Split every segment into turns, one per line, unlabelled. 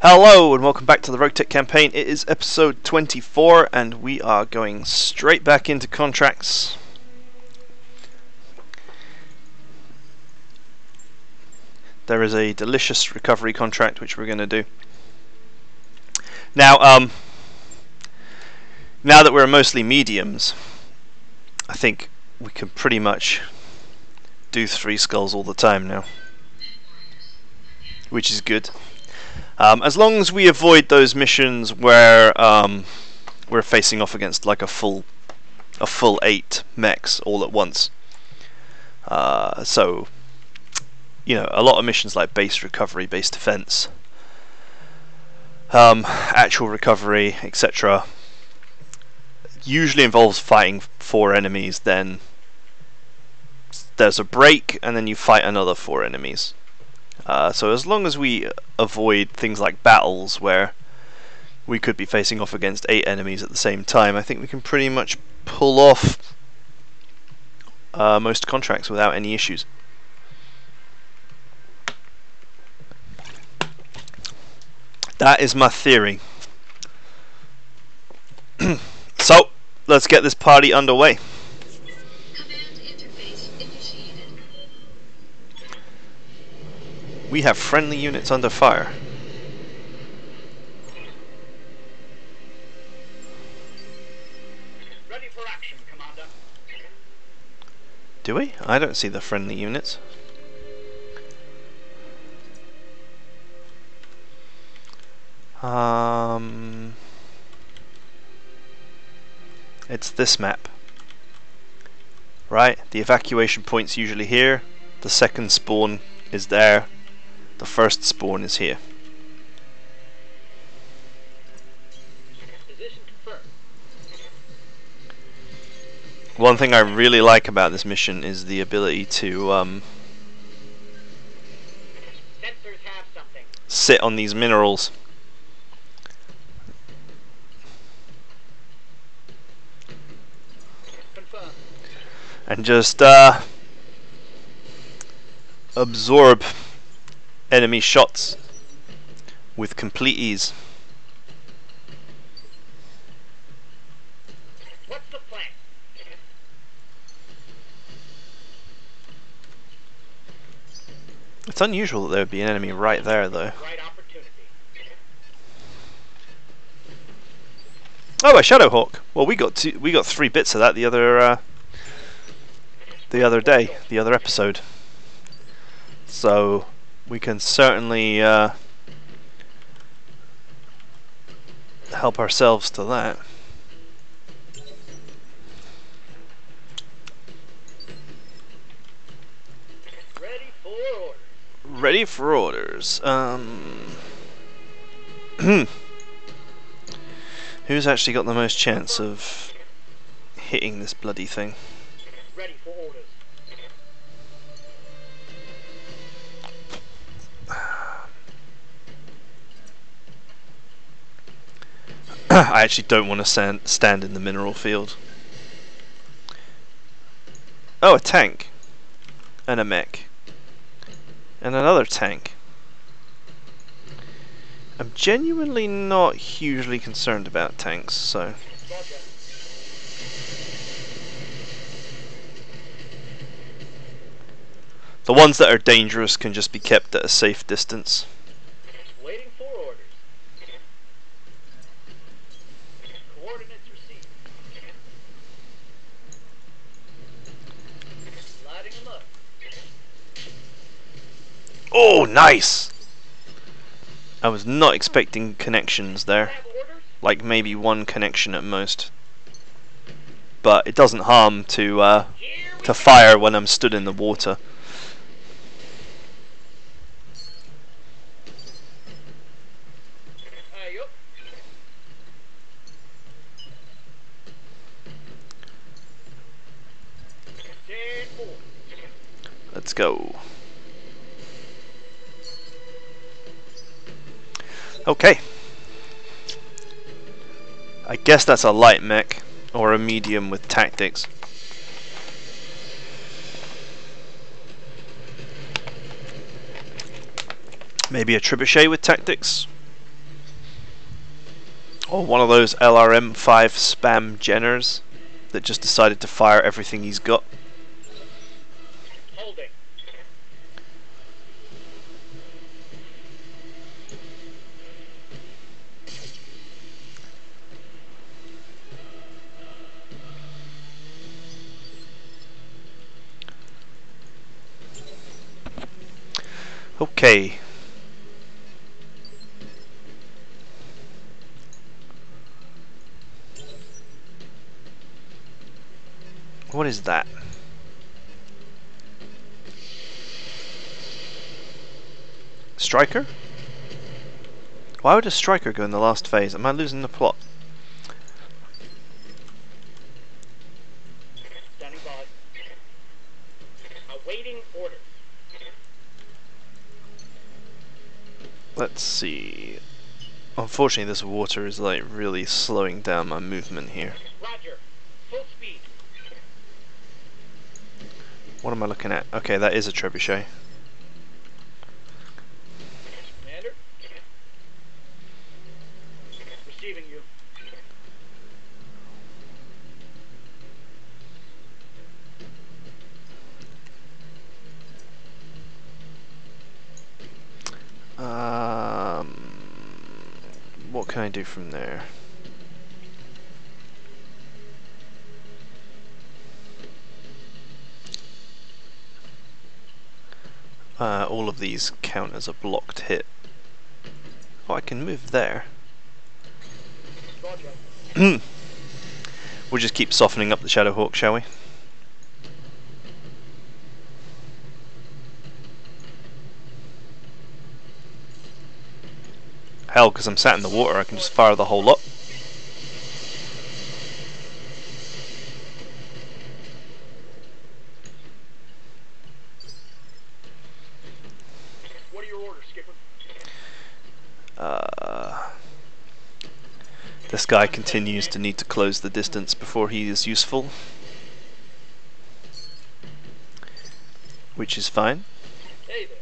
Hello and welcome back to the RogueTech campaign. It is episode 24 and we are going straight back into contracts. There is a delicious recovery contract which we're going to do. Now that we're mostly mediums, I think we can pretty much do 3 skulls all the time now, which is good. As long as we avoid those missions where we're facing off against like a full 8 mechs all at once. So, you know, a lot of missions like base recovery, base defense, actual recovery, etc. usually involves fighting 4 enemies, then there's a break, and then you fight another 4 enemies. So as long as we avoid things like battles where we could be facing off against 8 enemies at the same time, I think we can pretty much pull off most contracts without any issues. That is my theory. So, let's get this party underway. We have friendly units under fire.
Ready for action, Commander.
Do we? I don't see the friendly units. It's this map. Right, the evacuation point's usually here. The second spawn is there. The first spawn is here.
Position confirmed.
One thing I really like about this mission is the ability to
Sensors have something.
sit on these minerals.
Confirmed.
And just absorb enemy shots with complete ease.
What's the plan?
It's unusual that there would be an enemy right there, though.
Right opportunity.
Oh, a Shadowhawk. Well, we got 3 bits of that the other day, the other episode. So we can certainly help ourselves to that.
Ready for orders.
Ready for orders. Who's actually got the most chance of hitting this bloody thing?
Ready for orders.
I actually don't want to stand in the mineral field. Oh, a tank. And a mech. And another tank. I'm genuinely not hugely concerned about tanks, so...
Roger.
The ones that are dangerous can just be kept at a safe distance.
Waiting for orders. Coordinates received. Lighting them up.
Oh, nice! I was not expecting connections there.
Have orders?
Like maybe 1 connection at most. But it doesn't harm to fire when I'm stood in the water.
Yup. Stand for.
Let's go. Okay. I guess that's a light mech, or a medium with tactics. Maybe a trebuchet with tactics? Or one of those LRM5 spam Jenners that just decided to fire everything he's got.
Holding.
Okay. What is that? Striker? Why would a striker go in the last phase? Am I losing the plot?
Standing by. Awaiting orders.
Let's see. Unfortunately, this water is like really slowing down my movement here.
Roger. Full speed.
What am I looking at? Okay, that is a trebuchet.
Commander. Receiving you.
What can I do from there? All of these count as a blocked hit. Oh, I can move there.
Roger.
We'll just keep softening up the Shadowhawk, shall we? Hell, because I'm sat in the water, I can just fire the whole lot.
What are your orders, Skipper?
This guy continues to need to close the distance before he is useful, which is fine.
Hey there.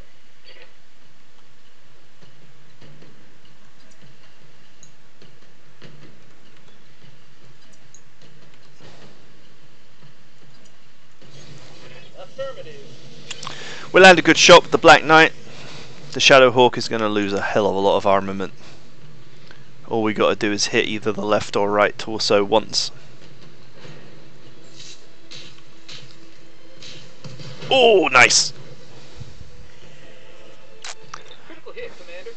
Affirmative.
We land a good shot with the Black Knight. The Shadowhawk is going to lose a hell of a lot of armament. All we got to do is hit either the left or right torso once. Oh, nice!
Critical hit, Commander.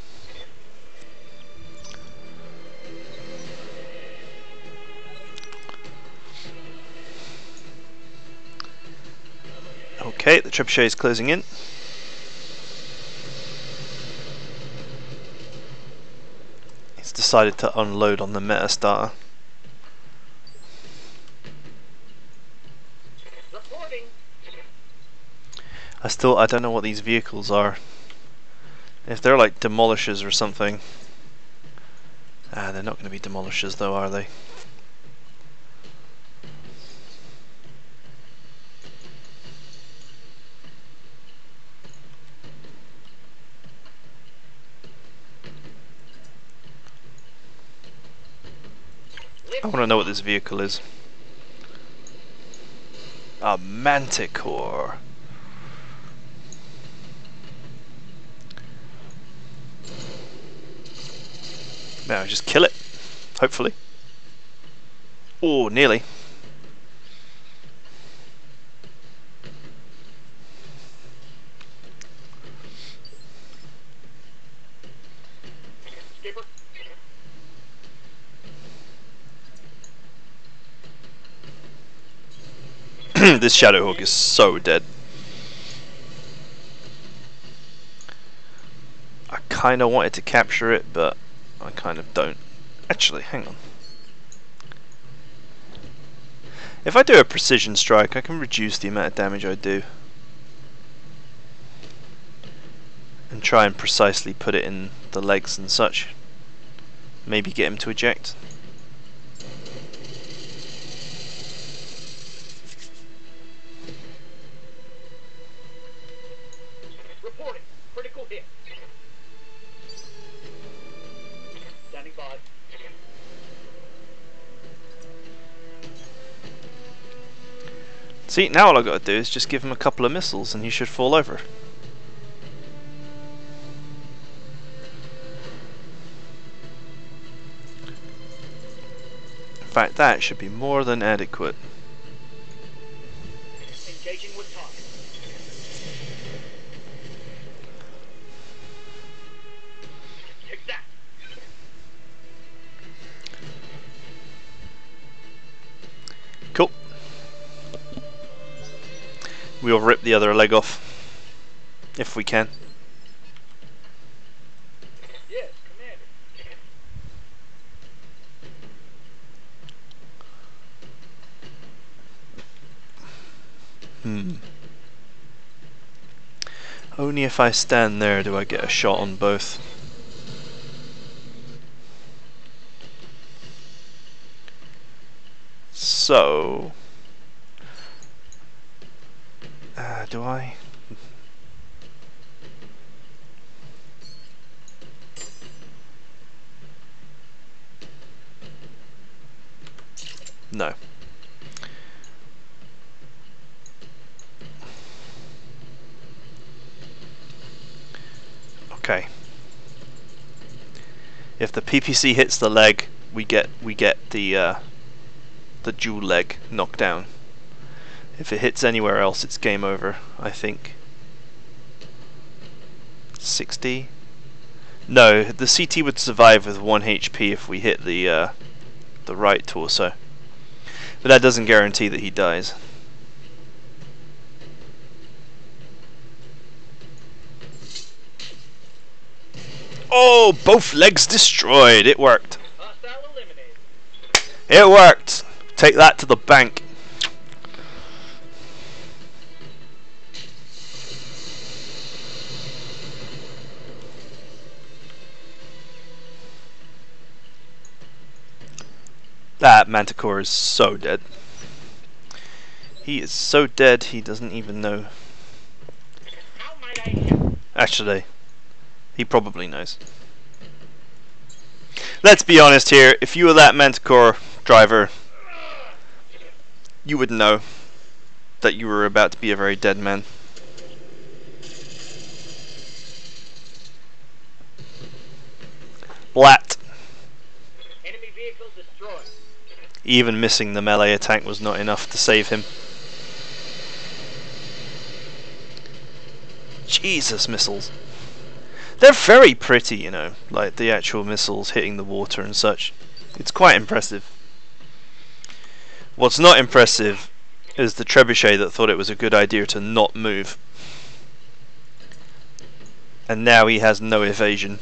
Okay, the trebuchet is closing in. He's decided to unload on the meta starter.
Reporting.
I don't know what these vehicles are. If they're like demolishers or something. They're not going to be demolishers though, are they? I want to know what this vehicle is. A Manticore. Now just kill it, hopefully. Oh, nearly.
Skipper.
This Shadowhawk is so dead. I kind of wanted to capture it, but I kind of don't. Actually, hang on. If I do a precision strike, I can reduce the amount of damage I do. And try and precisely put it in the legs and such. Maybe get him to eject.
Reporting. Critical hit. Standing by.
See, now all I've got to do is just give him a couple of missiles and he should fall over. In fact, that should be more than adequate.
Engaging with target. Take that.
Cool. We'll rip the other leg off, if we can.
Yes, Commander.
Only if I stand there do I get a shot on both. So... do I? No. Okay. If the PPC hits the leg, we get the dual leg knocked down. If it hits anywhere else, it's game over, I think. 60? No, the CT would survive with 1 HP if we hit the right torso. But that doesn't guarantee that he dies. Oh, both legs destroyed. It worked.
Hostile eliminated.
It worked. Take that to the bank. That Manticore is so dead. He is so dead he doesn't even know.
How might I help?
Actually, he probably knows. Let's be honest here, if you were that Manticore driver, you would know that you were about to be a very dead man. Blat.
Enemy vehicle destroyed.
Even missing the melee attack was not enough to save him. Jesus, missiles. They're very pretty, you know, like the actual missiles hitting the water and such. It's quite impressive. What's not impressive is the trebuchet that thought it was a good idea to not move. And now he has no evasion.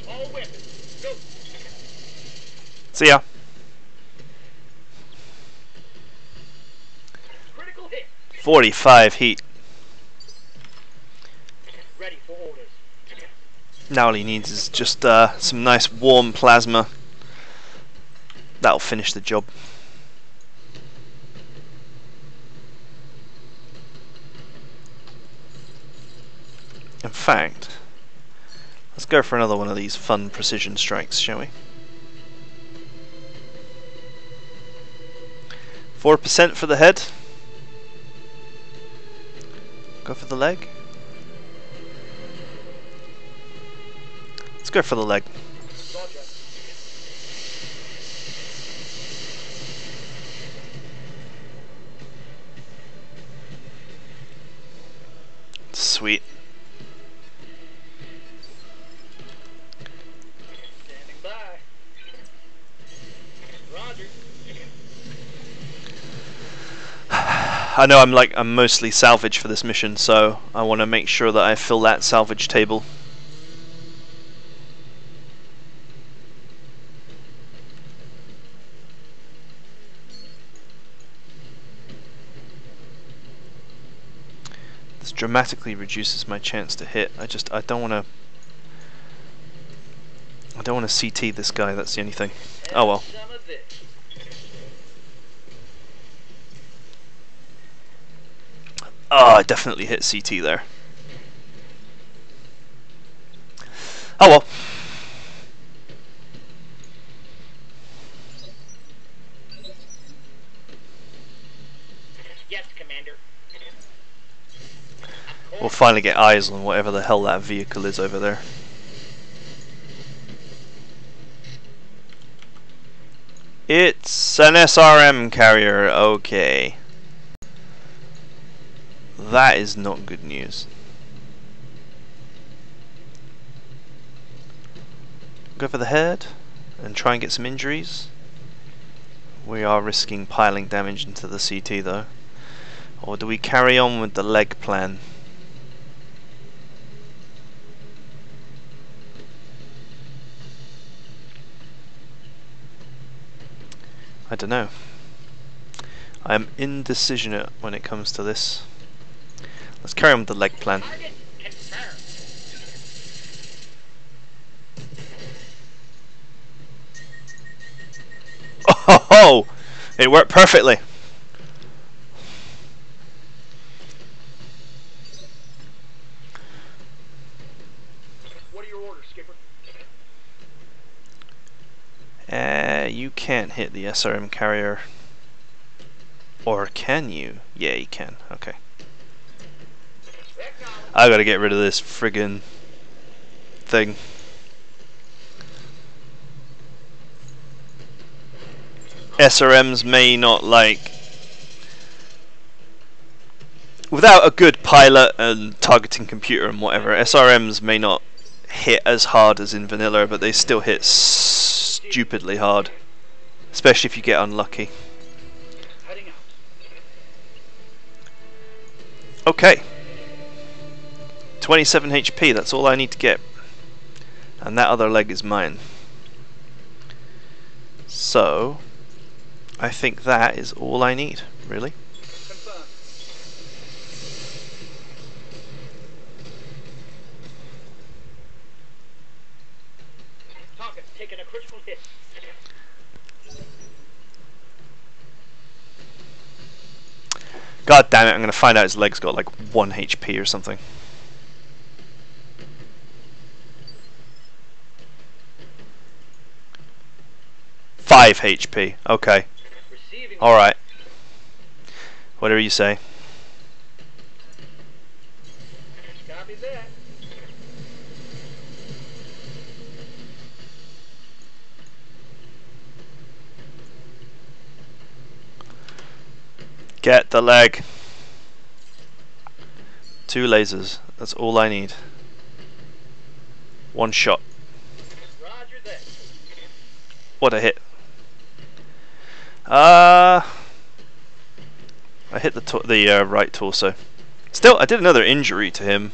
All weapons. Go.
See ya.
Critical hit.
45 heat.
Ready for orders.
Now all he needs is just some nice warm plasma. That'll finish the job. In fact, let's go for another one of these fun precision strikes, shall we? 4% for the head. Go for the leg. Let's go for the leg.
Roger.
Sweet.
Standing by. Roger.
I know I'm mostly salvage for this mission, so I want to make sure that I fill that salvage table. This dramatically reduces my chance to hit. I don't want to CT this guy. That's the only thing. Oh well.
Some of this.
Oh, I definitely hit CT there. Oh well. We'll finally get eyes on whatever the hell that vehicle is over there. It's an SRM carrier, okay. That is not good news. Go for the head and try and get some injuries. We are risking piling damage into the CT though. Or do we carry on with the leg plan? I don't know. I am indecision when it comes to this. Let's carry on with the leg plan.
Target confirmed.
Oh, it worked perfectly.
What are your orders, Skipper?
You can't hit the SRM carrier. Or can you? Yeah, you can. Okay. I gotta get rid of this friggin' thing. SRMs may not like... Without a good pilot and targeting computer and whatever, SRMs may not hit as hard as in vanilla, but they still hit stupidly hard. Especially if you get unlucky.
Heading out.
Okay. 27 HP, that's all I need to get. And that other leg is mine. So, I think that is all I need, really.
Confirmed. Target's taken a critical hit.
God damn it, I'm gonna find out his leg's got like 1 HP or something. Five HP, okay.
Receiving.
Alright. Whatever you say.
Copy that.
Get the leg. 2 lasers, that's all I need. 1 shot.
Roger that.
What a hit. I hit the right torso. Still, I did another injury to him.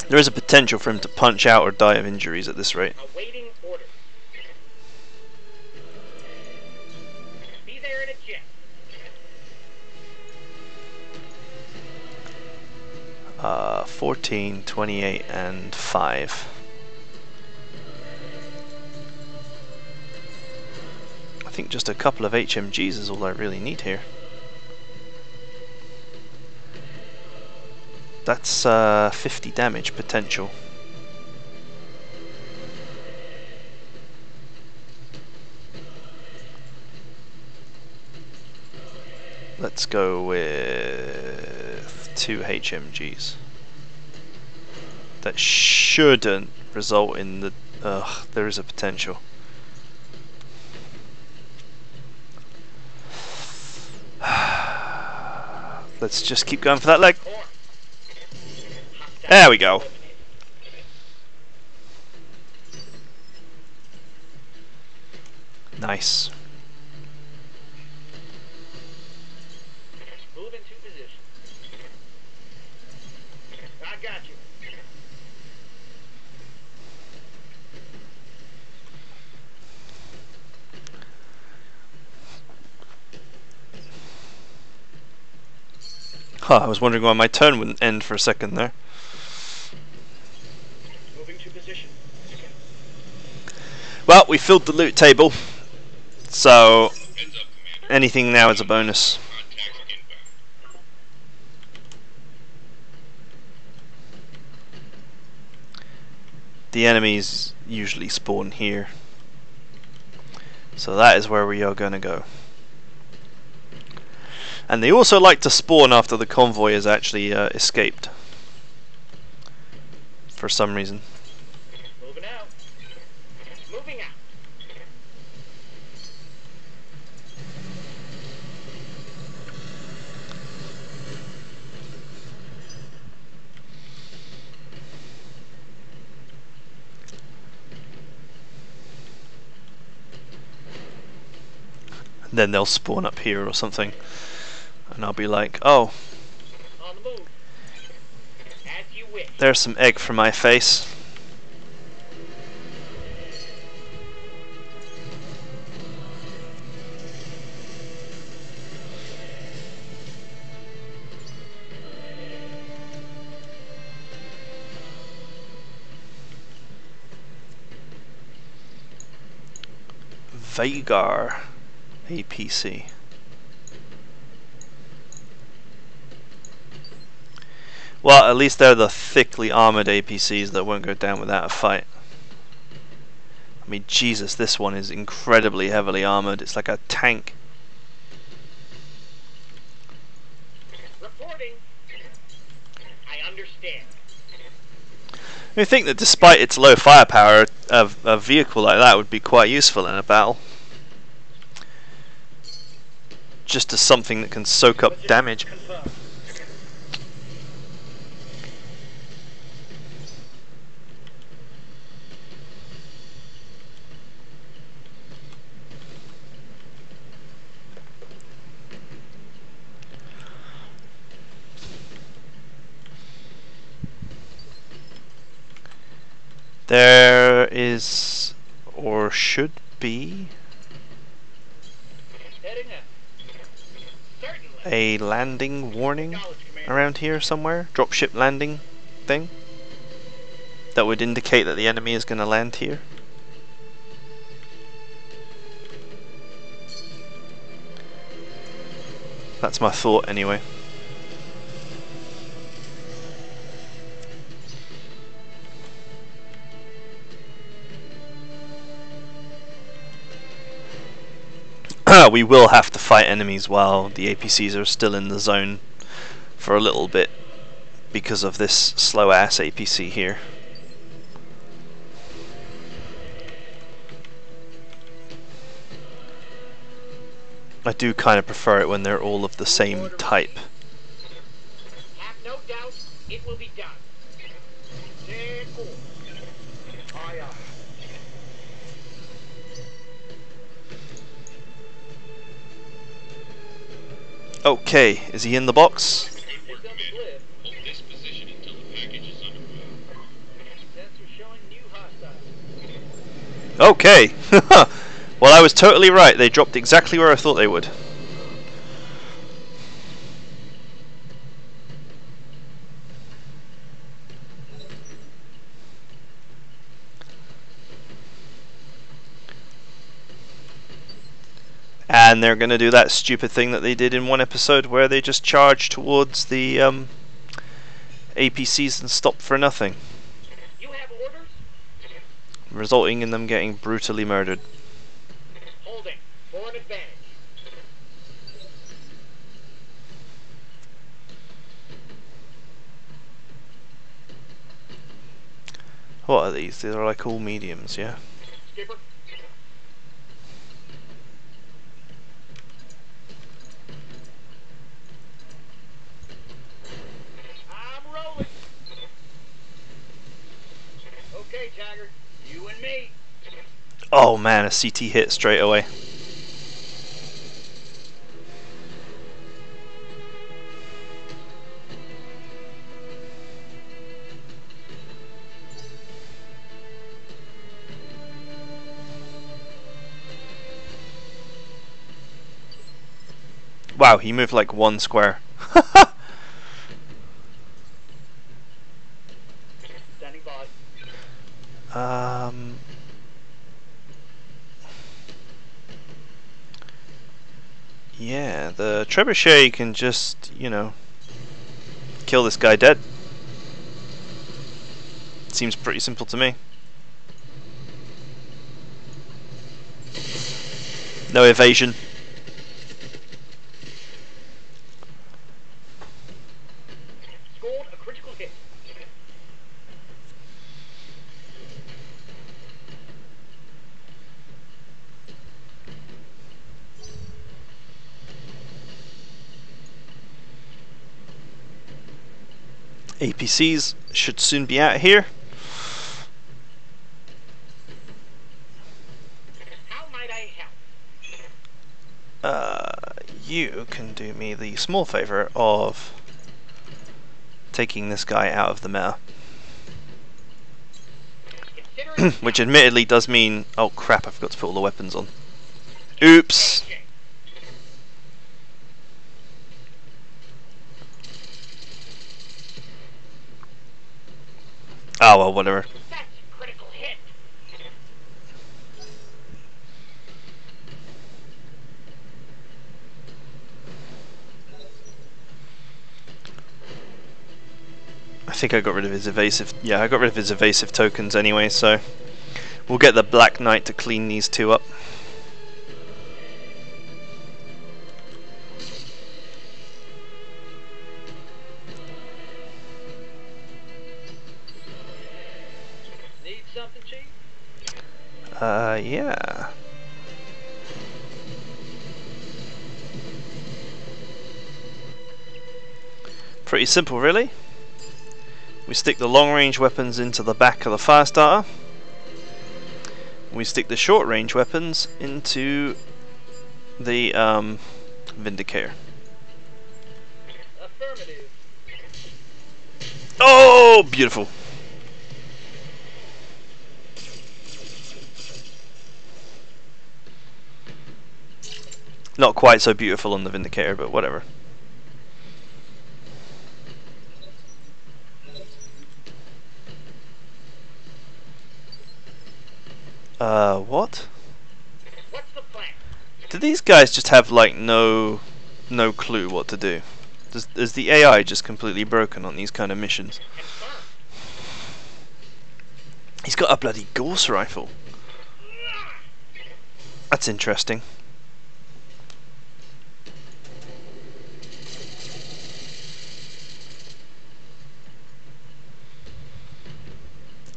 There is a potential for him to punch out or die of injuries at this rate.
Awaiting order. Be there in a jet.
14, 28, and 5. I think just a couple of HMGs is all I really need here. That's 50 damage potential. Let's go with 2 HMGs. That shouldn't result in the... there is a potential. Let's just keep going for that leg. There we go. Nice.
Move into position. I got you.
Huh, I was wondering why my turn wouldn't end for a second there.
Moving to position.
Well, we filled the loot table, so anything now is a bonus. The enemies usually spawn here, so that is where we are going to go. And they also like to spawn after the convoy has actually escaped. For some reason.
Moving out. Moving out.
And then they'll spawn up here or something. And I'll be like, oh,
On the move. As you wish.
there's some egg for my face. Vagar APC. Well, at least they're the thickly armoured APCs that won't go down without a fight. I mean, Jesus, this one is incredibly heavily armoured. It's like a tank.
Reporting. I understand.
I think that despite its low firepower, a vehicle like that would be quite useful in a battle. Just as something that can soak up damage.
Confirmed.
There is, or should be,
Heading up. Certainly.
a landing warning
Acknowledged, Commander.
around here somewhere. Dropship landing thing. That would indicate that the enemy is going to land here. That's my thought anyway. We will have to fight enemies while the APCs are still in the zone for a little bit because of this slow ass APC here. I do kind of prefer it when they're all of the same type.
Have no doubt it will be done. Stay cool. Aye, aye.
Okay, is he in the box?
Good work, Commander. Hold this position until the package is underway. Sensor showing new hostile.
Okay. Well, I was totally right. They dropped exactly where I thought they would. And they're going to do that stupid thing that they did in one episode where they just charge towards the APCs and stop for nothing,
You have orders?
resulting in them getting brutally murdered.
Holding. For an advantage.
What are these? These are like all mediums, yeah?
Skipper. I'm rolling. Okay, Tiger. You and me.
Oh man, a CT hit straight away. Wow, he moved like one square.
Standing by.
Yeah, the trebuchet can just, you know, kill this guy dead. Seems pretty simple to me. No evasion. APCs should soon be out here.
How might I help?
You can do me the small favour of taking this guy out of the meta.
Consider it
Which admittedly does mean... oh crap, I forgot to put all the weapons on. Oops!
okay.
Oh well, whatever.
That's a critical hit.
I think I got rid of his evasive... yeah, I got rid of his evasive tokens anyway, so... we'll get the Black Knight to clean these two up.
Need something, Chief?
Yeah. Pretty simple, really. We stick the long-range weapons into the back of the fire starter. We stick the short-range weapons into the Vindicator.
Affirmative.
Oh, beautiful. Not quite so beautiful on the Vindicator, but whatever. What?
What's the plan?
Do these guys just have like no clue what to do? Is the AI just completely broken on these kind of missions?
Confirm.
He's got a bloody Gauss rifle. That's interesting.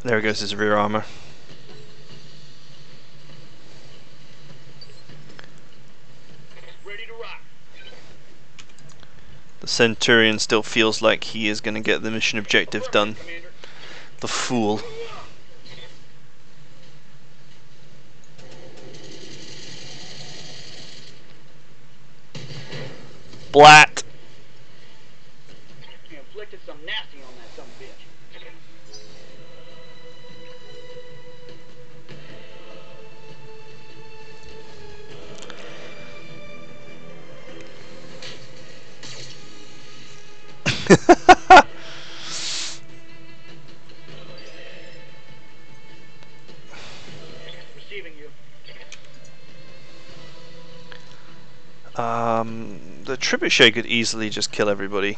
There goes his rear armor.
Ready to rock.
The Centurion still feels like he is going to get the mission objective done.
Commander.
The fool. Blat!
You inflicted some nasty on that son of a bitch. Receiving you.
The trebuchet could easily just kill everybody.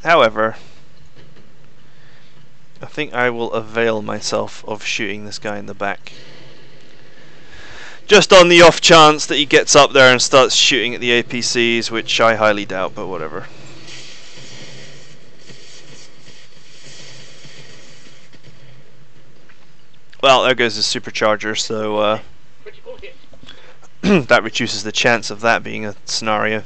However, I think I will avail myself of shooting this guy in the back. Just on the off chance that he gets up there and starts shooting at the APCs, which I highly doubt, but whatever. Well, there goes his supercharger, so
Critical hit.
that reduces the chance of that being a scenario.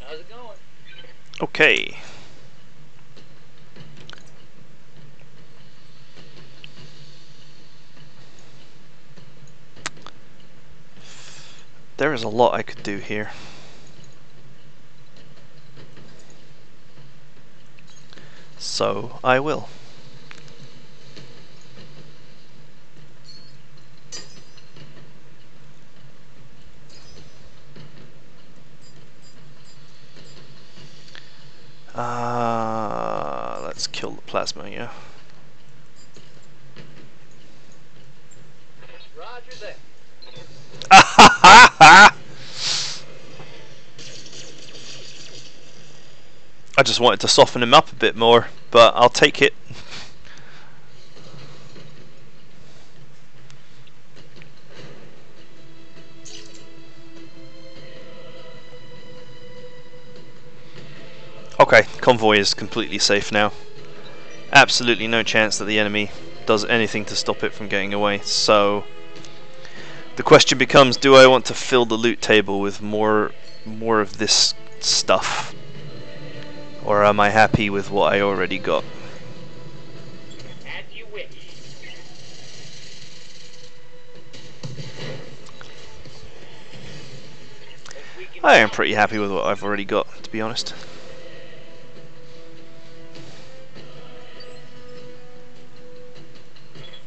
How's it going?
Okay. There is a lot I could do here. So I will. Let's kill the plasma, yeah.
Roger that.
I just wanted to soften him up a bit more, but I'll take it. Okay, convoy is completely safe now. Absolutely no chance that the enemy does anything to stop it from getting away, so The question becomes, do I want to fill the loot table with more of this stuff? Or am I happy with what I already got?
As you wish.
I am pretty happy with what I've already got, to be honest.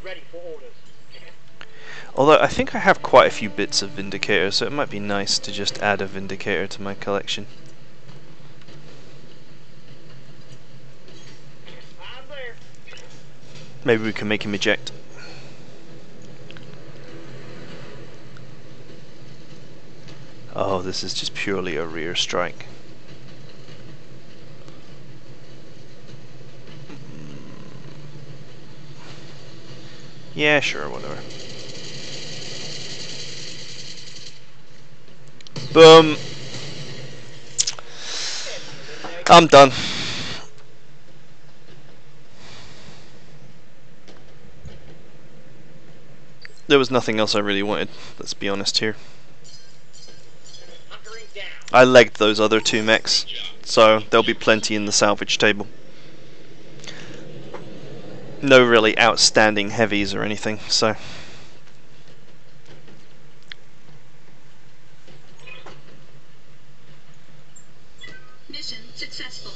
Ready for orders.
Although I think I have quite a few bits of Vindicator, so it might be nice to just add a Vindicator to my collection.
I'm there.
Maybe we can make him eject. Oh, this is just purely a rear strike. Yeah, sure, whatever. Boom. I'm done. There was nothing else I really wanted, let's be honest here.
Hunkering down.
I legged those other two mechs, so there'll be plenty in the salvage table. No really outstanding heavies or anything, so...
Mission successful.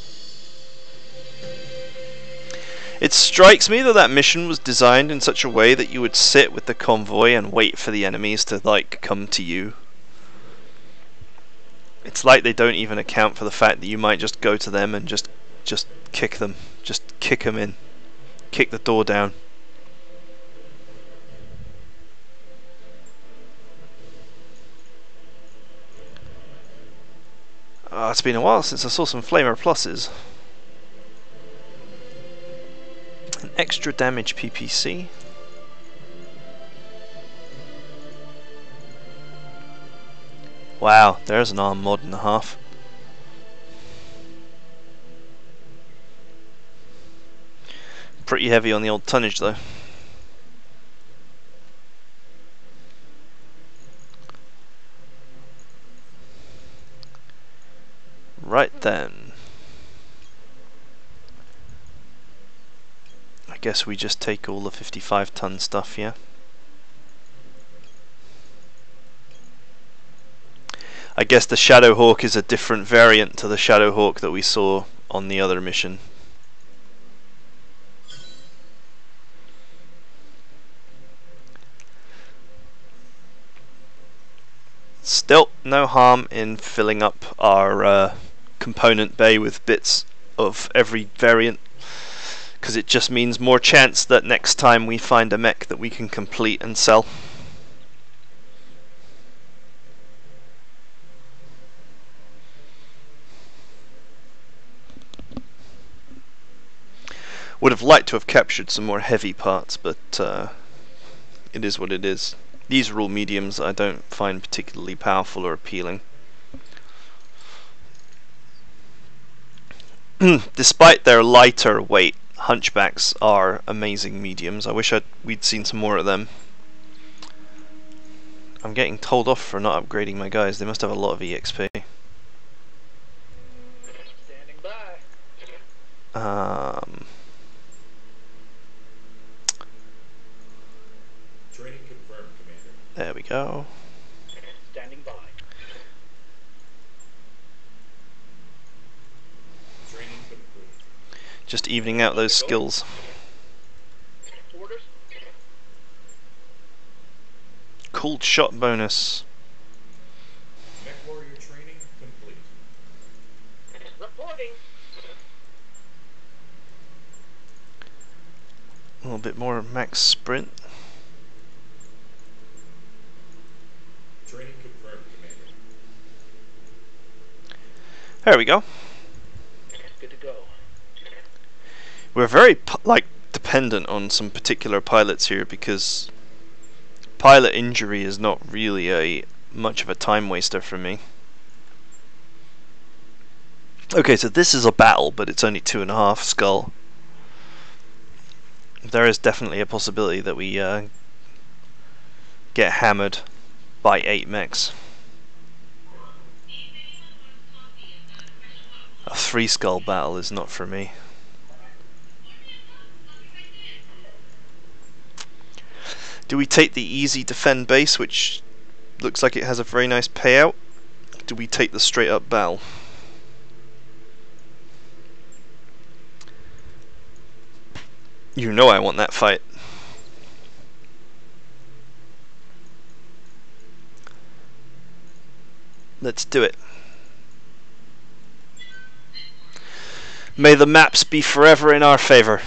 It strikes me that that mission was designed in such a way that you would sit with the convoy and wait for the enemies to, like, come to you. It's like they don't even account for the fact that you might just go to them and just kick them. Just kick them in. Kick the door down. It's been a while since I saw some Flamer Pluses. An extra damage PPC. Wow, there's an arm mod and a half. Pretty heavy on the old tonnage though. Right then. I guess we just take all the 55-ton stuff, yeah? I guess the Shadowhawk is a different variant to the Shadowhawk that we saw on the other mission. Still, no harm in filling up our component bay with bits of every variant, because it just means more chance that next time we find a mech that we can complete and sell. Would have liked to have captured some more heavy parts, but it is what it is. These are all mediums I don't find particularly powerful or appealing. Despite their lighter weight, hunchbacks are amazing mediums. I wish we'd seen some more of them. I'm getting told off for not upgrading my guys. They must have a lot of EXP.
Standing by.
Training confirmed, Commander.
There we go.
Standing by.
Training complete.
Just evening out those skills.
Orders.
Cooled shot bonus.
Mech warrior training complete.
Reporting.
A little bit more max sprint.
Training confirmed, Commander.
There we go.
Good to go.
We're very dependent on some particular pilots here, because pilot injury is not really much of a time waster for me. Okay, so this is a battle, but it's only 2.5 skull. There is definitely a possibility that we get hammered by 8 mechs. A 3-skull battle is not for me. Do we take the easy defend base, which looks like it has a very nice payout? Do we take the straight up battle? You know I want that fight. Let's do it. May the maps be forever in our favor.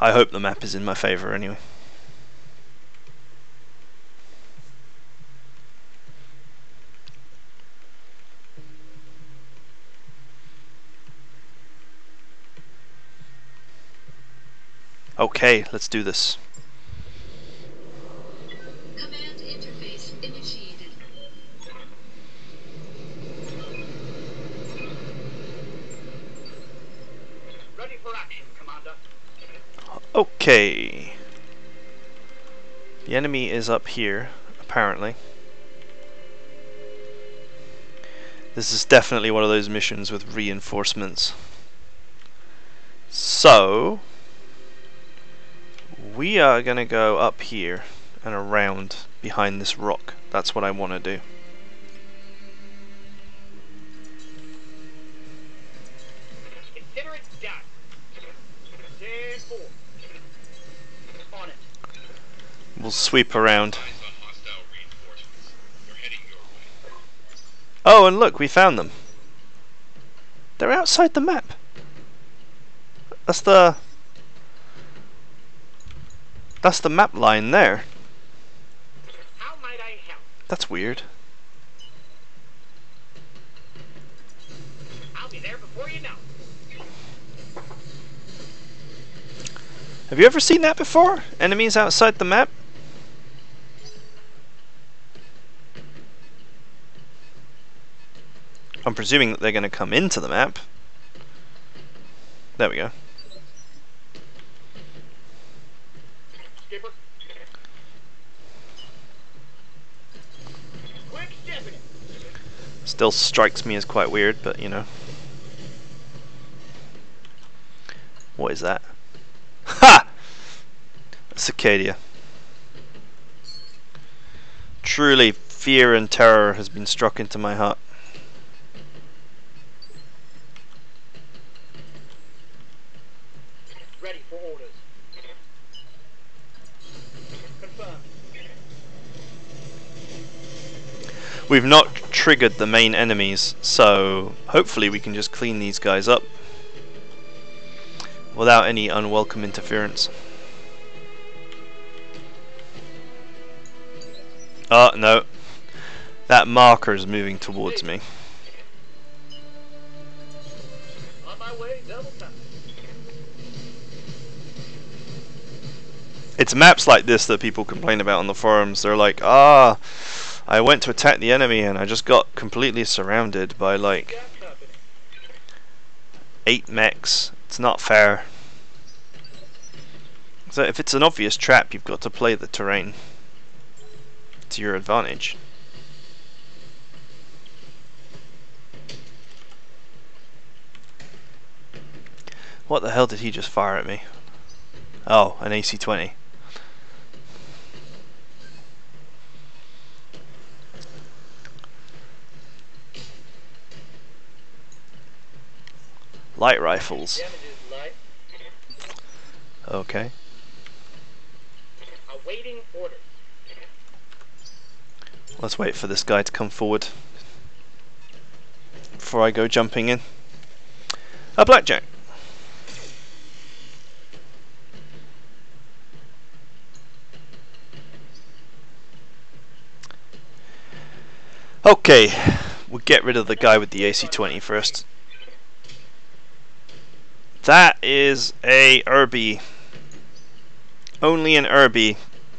I hope the map is in my favor anyway. Okay, let's do this.
Command interface initiated.
Ready for action, Commander.
Okay. The enemy is up here, apparently. This is definitely one of those missions with reinforcements. So, we are gonna go up here and around behind this rock. That's what I want to do.
Consider it done. Stand forward. On it.
We'll sweep around.
Eyes on hostile reinforcements. They're heading your way.
Oh, and look, we found them. They're outside the map. That's the map line there.
How might I help?
That's weird.
I'll be there before you know.
Have you ever seen that before? Enemies outside the map? I'm presuming that they're going to come into the map. There we go.
Skipper. Quick stepping it.
Still strikes me as quite weird, but you know. What is that? Ha! A cicada. Truly, fear and terror has been struck into my heart.
Ready for orders. Confirmed.
We've not triggered the main enemies, so hopefully we can just clean these guys up without any unwelcome interference. Oh, no. That marker is moving towards me.
On my way, double time.
It's maps like this that people complain about on the forums. They're like, I went to attack the enemy and I just got completely surrounded by like
Gas happening.
8 mechs. It's not fair. So if it's an obvious trap, you've got to play the terrain to your advantage. What the hell did he just fire at me? Oh, an AC-20. Light rifles.
Damage is light.
Okay.
Awaiting orders.
Let's wait for this guy to come forward before I go jumping in. A blackjack. Okay, We'll get rid of the guy with the AC-20 first. That is a Irby. Only an Irby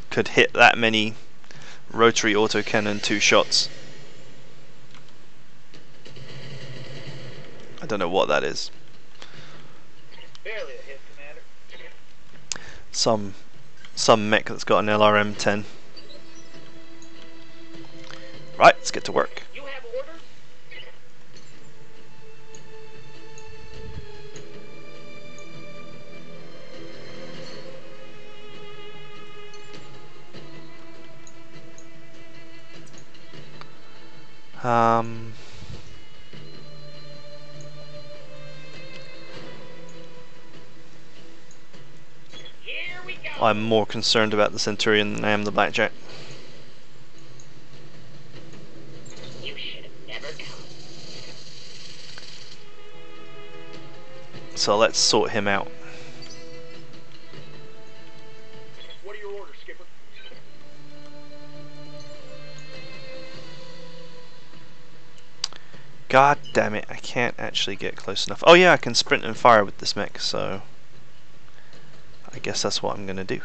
could hit that many rotary autocannon 2 shots. I don't know what that is.
Barely a hit, Commander.
Some mech that's got an LRM-10. Right, let's get to work.
You have orders? Here we go.
I'm more concerned about the Centurion than I am the Blackjack.
You should have never come.
So let's sort him out.
What are your orders, Skipper?
God damn it, I can't actually get close enough. Oh yeah, I can sprint and fire with this mech, so I guess that's what I'm gonna do.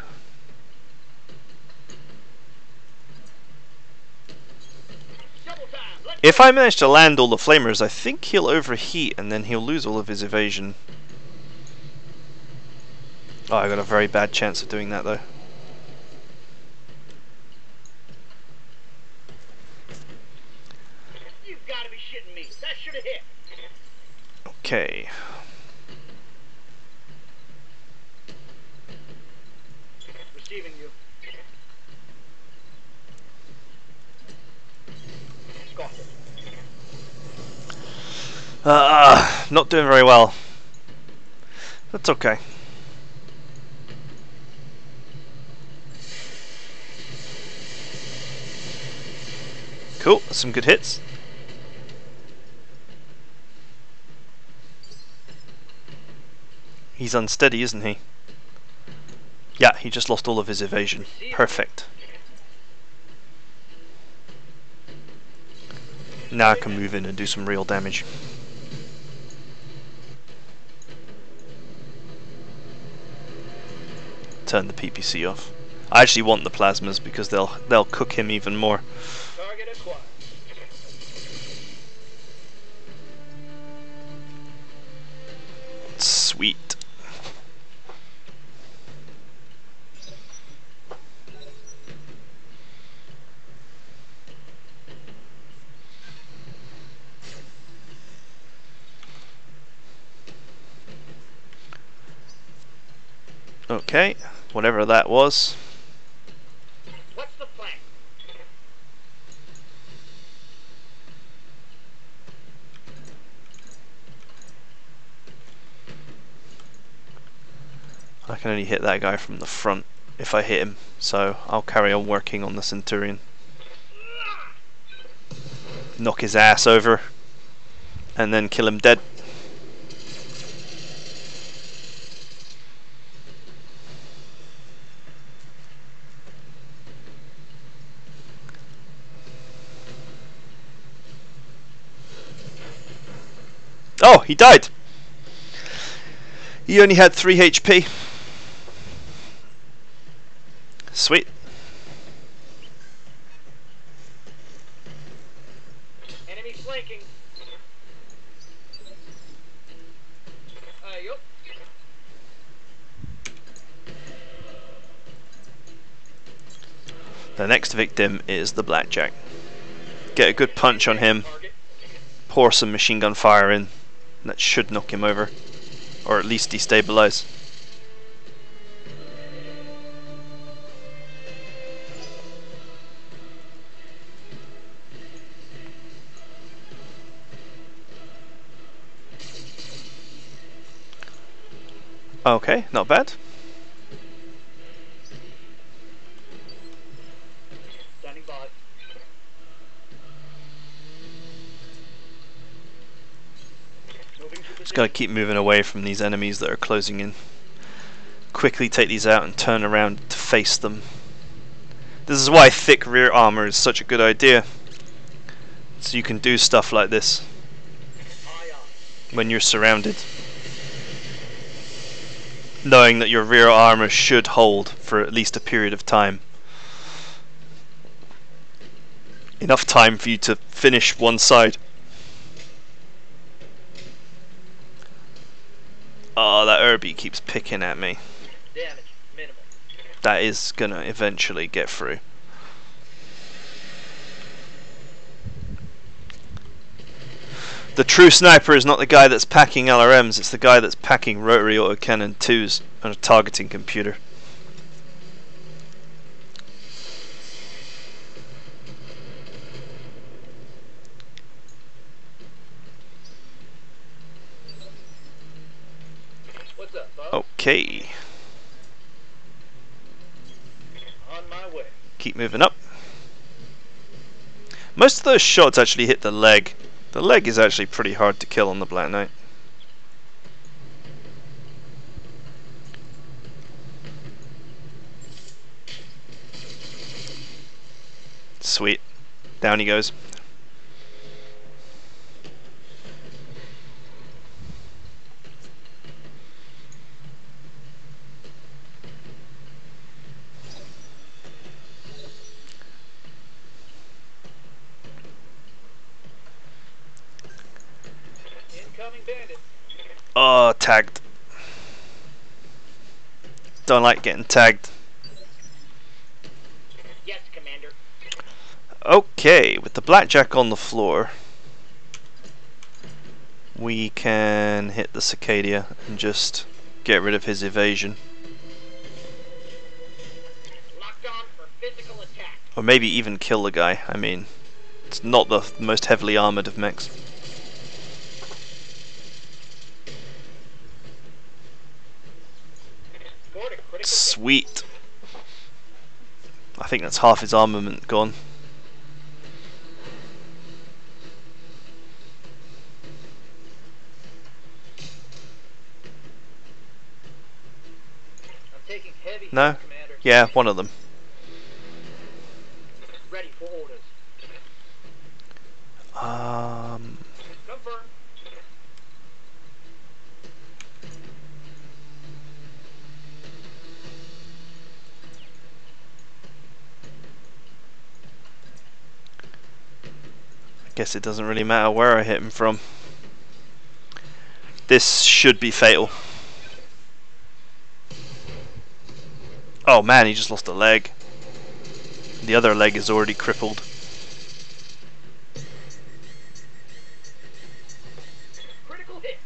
Double time. Let's
If I manage to land all the flamers, I think he'll overheat and then he'll lose all of his evasion. Oh, I got a very bad chance of doing that though.
You've got to be shitting me. That should have hit.
Okay.
Receiving you. Scoffed it.
Not doing very well. That's okay. Cool, some good hits. He's unsteady, isn't he? Yeah, he just lost all of his evasion. Perfect. Now I can move in and do some real damage. Turn the PPC off. I actually want the plasmas because they'll cook him even more.
Target acquired.
Sweet. Okay, whatever that was.
What's the plan?
I can only hit that guy from the front if I hit him, so I'll carry on working on the Centurion. Knock his ass over and then kill him dead. Oh, he died! He only had 3 HP. Sweet.
Enemy flanking. Yup.
The next victim is the Blackjack. Get a good punch on him,
Target.
pour some machine gun fire in, that should knock him over, or at least destabilize. Okay, not bad.
Standing by. Moving to
Just
position.
gotta keep moving away from these enemies that are closing in. Quickly take these out and turn around to face them. This is why thick rear armor is such a good idea. So you can do stuff like this
Aye, aye.
when you're surrounded, knowing that your rear armor should hold for at least a period of time. Enough time for you to finish one side. Oh, that Herbie keeps picking at me.
Damage minimal.
That is gonna eventually get through. The true sniper is not the guy that's packing LRMs, it's the guy that's packing rotary autocannon 2s on a targeting computer.
What's up, bub?
Okay,
On my way.
keep moving up. Most of those shots actually hit the leg. The leg is actually pretty hard to kill on the Black Knight. Sweet. Down he goes.
Incoming bandit.
Oh, tagged. Don't like getting tagged.
Yes, Commander.
Okay, with the blackjack on the floor, we can hit the Cicadia and just get rid of his evasion.
Locked on for physical attack.
Or maybe even kill the guy. I mean, it's not the most heavily armoured of mechs.
Scored a critical hit.
Sweet. I think that's half his armament gone.
I'm taking heavy
No?
hits, Commander.
Yeah, one of them.
Ready for orders. Confirm.
I guess it doesn't really matter where I hit him from. This should be fatal. Oh man, he just lost a leg. The other leg is already crippled.
Critical hit.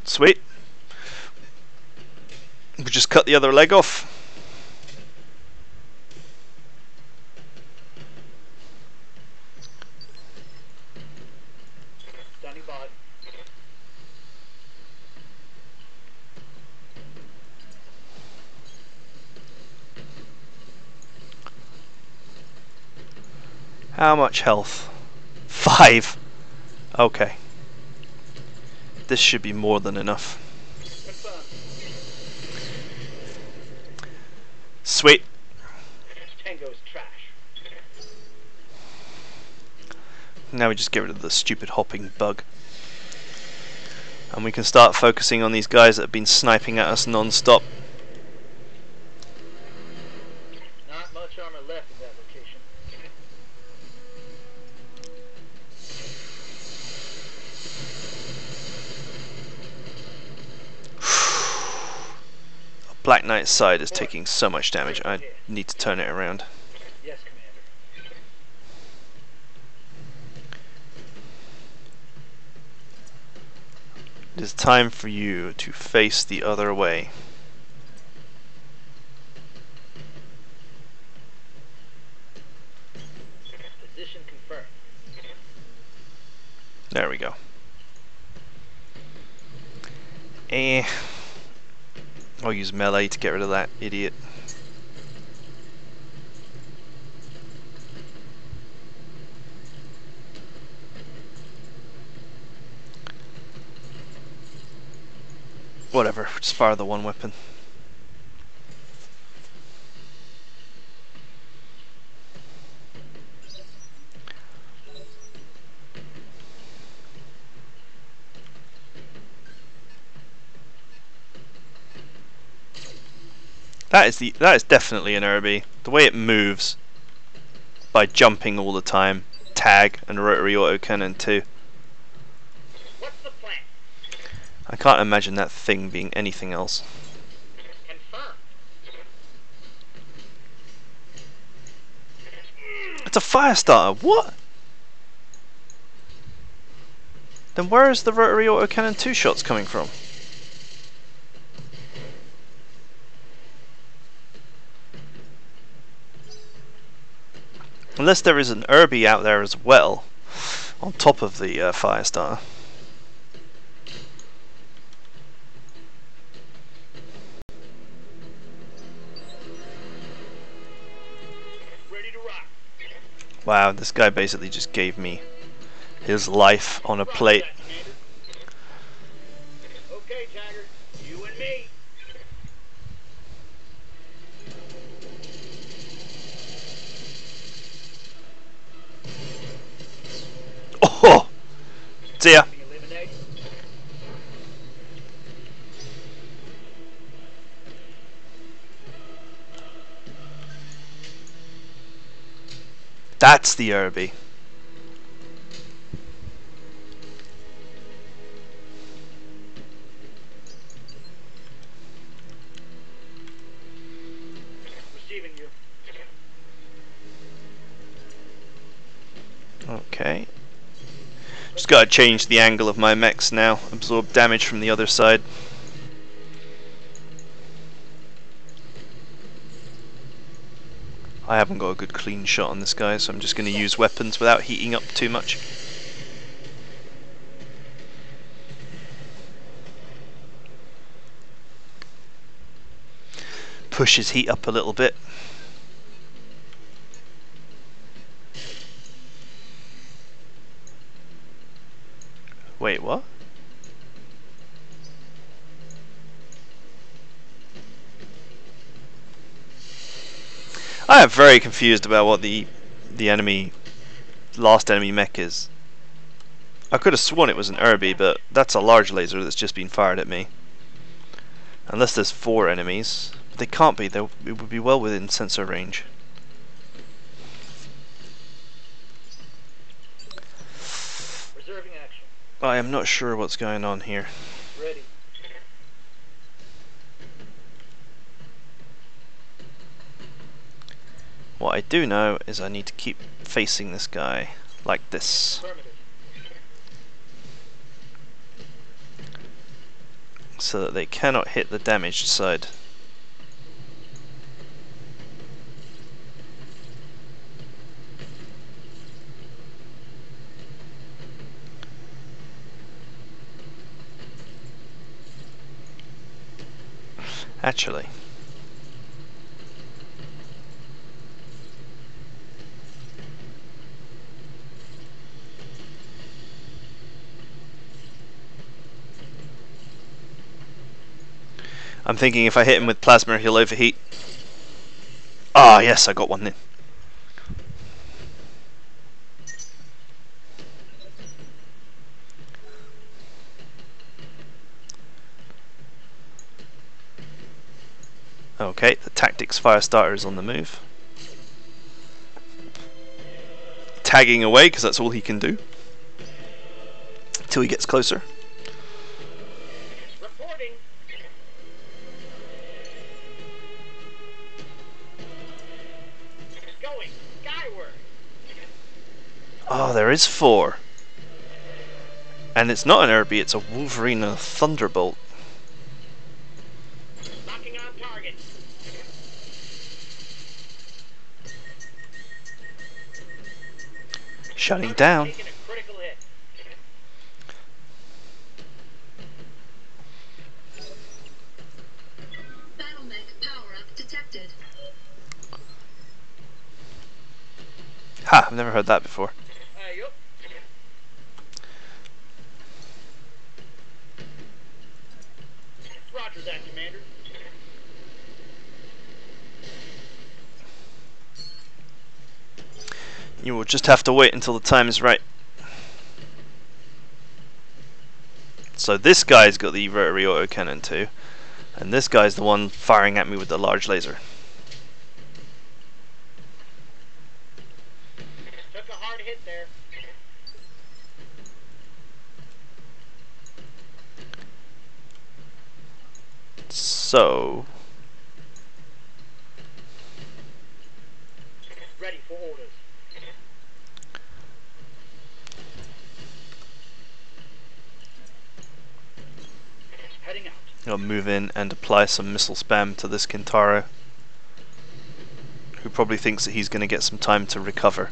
Sweet. We just cut the other leg off.
Standing by.
How much health? 5. Okay. This should be more than enough.
Confirm.
Sweet.
Tango's trash.
Now we just get rid of the stupid hopping bug. And we can start focusing on these guys that have been sniping at us non-stop.
Not much armor left in that location.
Black Knight's side is taking so much damage, I need to turn it around.
Yes, Commander.
It is time for you to face the other way.
Position confirmed.
There we go. I'll use melee to get rid of that idiot. Whatever, just fire the one weapon. That is definitely an Irby. The way it moves by jumping all the time. Tag and rotary autocannon too.
What's the plan?
I can't imagine that thing being anything else.
Confirmed.
It's a fire starter. What? Then where is the rotary autocannon 2 shots coming from? Unless there is an Irby out there as well, on top of the Firestarter.
Ready to rock.
Wow, this guy basically just gave me his life on a plate.
Roger that, Commander. Okay, Tiger. You and me.
Oh! See ya!
Be eliminated.
That's the Irby.
Receiving you.
Okay. Just gotta change the angle of my mechs now. Absorb damage from the other side. I haven't got a good clean shot on this guy, so I'm just gonna use weapons without heating up too much. Push his heat up a little bit. Wait, what? I am very confused about what the last enemy mech is. I could have sworn it was an Irby, but that's a large laser that's just been fired at me. Unless there's 4 enemies. But they can't be, it would be well within sensor range.
Reserving action.
I am not sure what's going on here.
Ready.
What I do know is I need to keep facing this guy like this.
Affirmative.
So that they cannot hit the damaged side. Actually, I'm thinking if I hit him with plasma he'll overheat. Ah, yes, I got one in. Okay, the Tactics Firestarter is on the move. Tagging away, because that's all he can do. Till he gets closer.
Reporting. Going skyward.
Oh, there is 4. And it's not an Irby, it's a Wolverine and a Thunderbolt.
Locking on target.
Shutting down.
Taking a critical hit.
BattleTech power-up detected.
Ha, I've never heard that before.
Yup. Roger that, Commander.
You will just have to wait until the time is right. So this guy's got the rotary autocannon too. And this guy's the one firing at me with the large laser.
Took a hard hit there.
So,
Ready for orders. Heading out.
I'll move in and apply some missile spam to this Kintaro, who probably thinks that he's going to get some time to recover,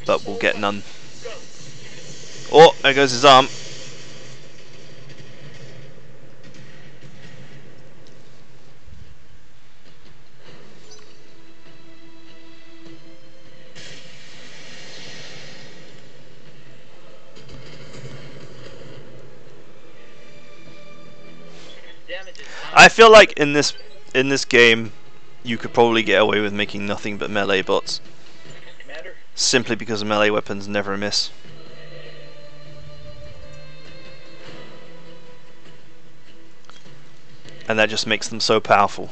but will get none.
Go.
Oh, there goes his arm.
Damage is high.
I feel like in this game, you could probably get away with making nothing but melee bots,
Commander.
simply because melee weapons never miss. And that just makes them so powerful.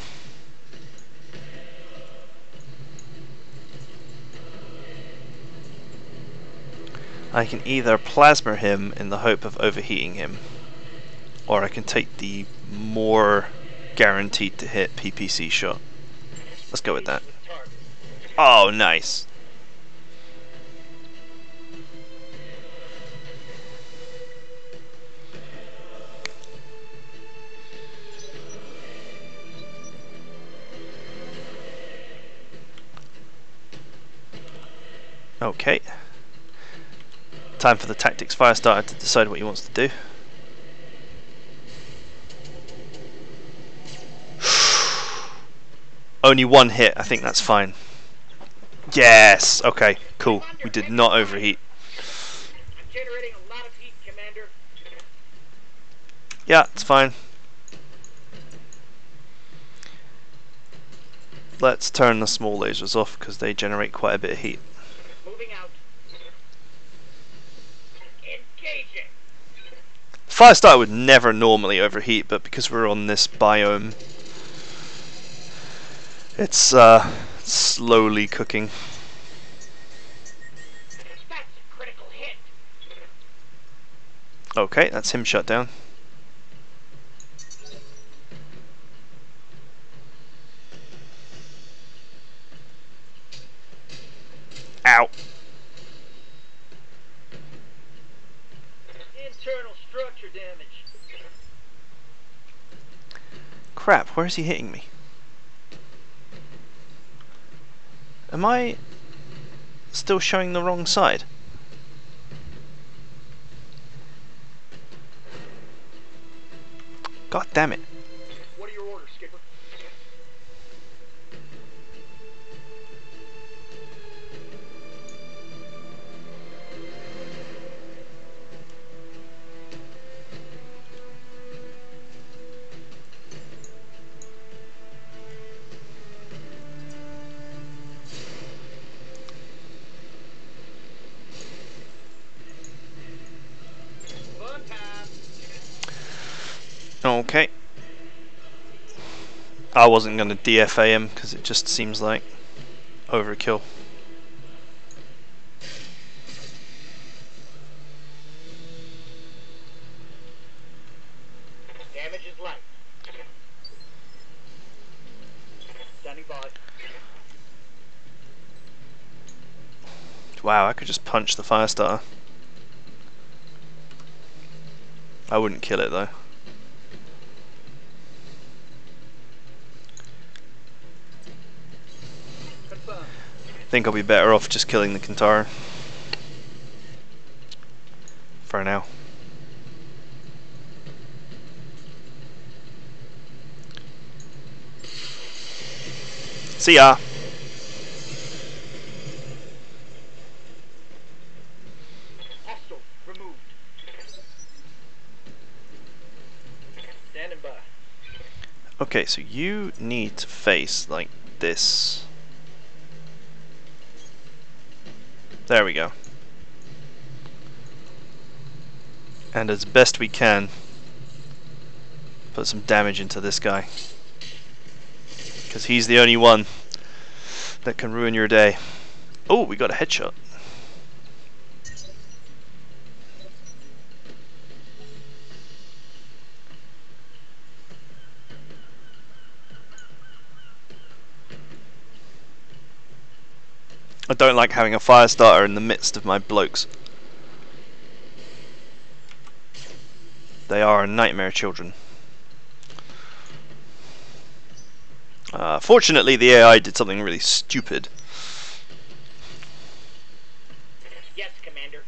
I can either plasma him in the hope of overheating him, or I can take the more guaranteed to hit PPC shot. Let's go with that.
Target.
Oh, nice. Okay. Time for the Tactics Firestarter to decide what he wants to do. Only one hit, I think that's fine. Yes! Okay, cool. We did not overheat.
I'm generating a lot of heat, Commander.
Yeah, it's fine. Let's turn the small lasers off because they generate quite a bit of heat.
Moving out. Engaging.
Firestarter would never normally overheat, but because we're on this biome, it's slowly cooking.
That's a critical hit.
Okay, that's him shut down. Ow.
Internal structure damage.
Crap, where is he hitting me? Am I still showing the wrong side? God damn it.
What are your orders, Skipper? Fun time.
Okay. I wasn't going to DFA him because it just seems like overkill.
Damage is light. Standing by.
Wow, I could just punch the Firestarter. I wouldn't kill it though.
Confirm.
I think I'll be better off just killing the Kintaro. For now. See ya!
Hostile removed. Standing by.
Okay, so you need to face like this. There we go. And as best we can, put some damage into this guy, because he's the only one that can ruin your day. Oh, we got a headshot. I don't like having a fire starter in the midst of my blokes. They are nightmare children. Fortunately, the AI did something really stupid.
Yes, Commander.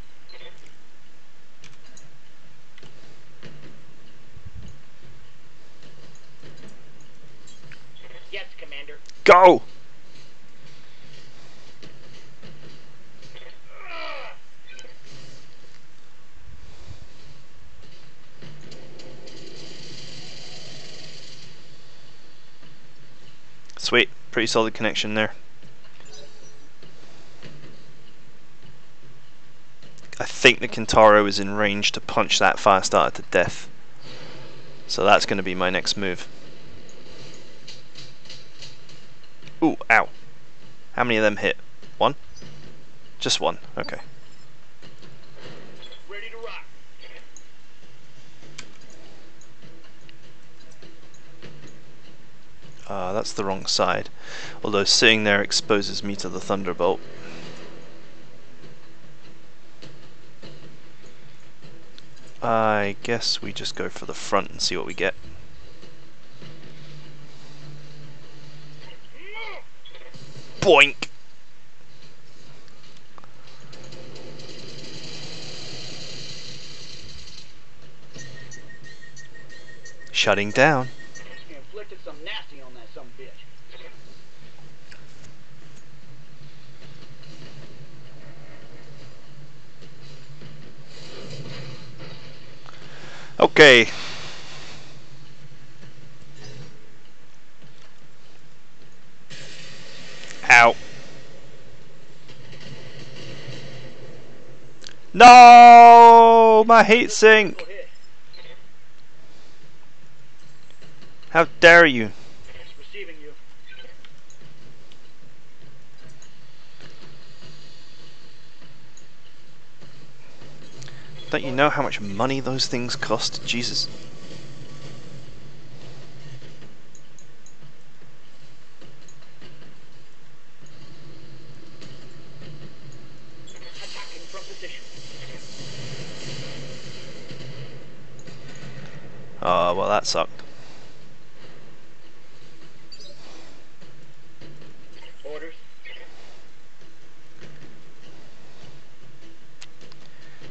Yes, Commander.
Go! Sweet, pretty solid connection there. I think the Kintaro is in range to punch that fire starter to death. So that's going to be my next move. Ooh, ow. How many of them hit? One? Just one, okay.
Ready to rock.
That's the wrong side. Although sitting there exposes me to the Thunderbolt. I guess we just go for the front and see what we get. Boink! Shutting down.
He inflicted some nasty on that some bitch.
Okay. Ow. No! My heat sink!
Go ahead.
How dare you?
Receiving you.
Don't you know how much money those things cost? Jesus.
Attacking from position.
Oh, well that sucked.
Orders.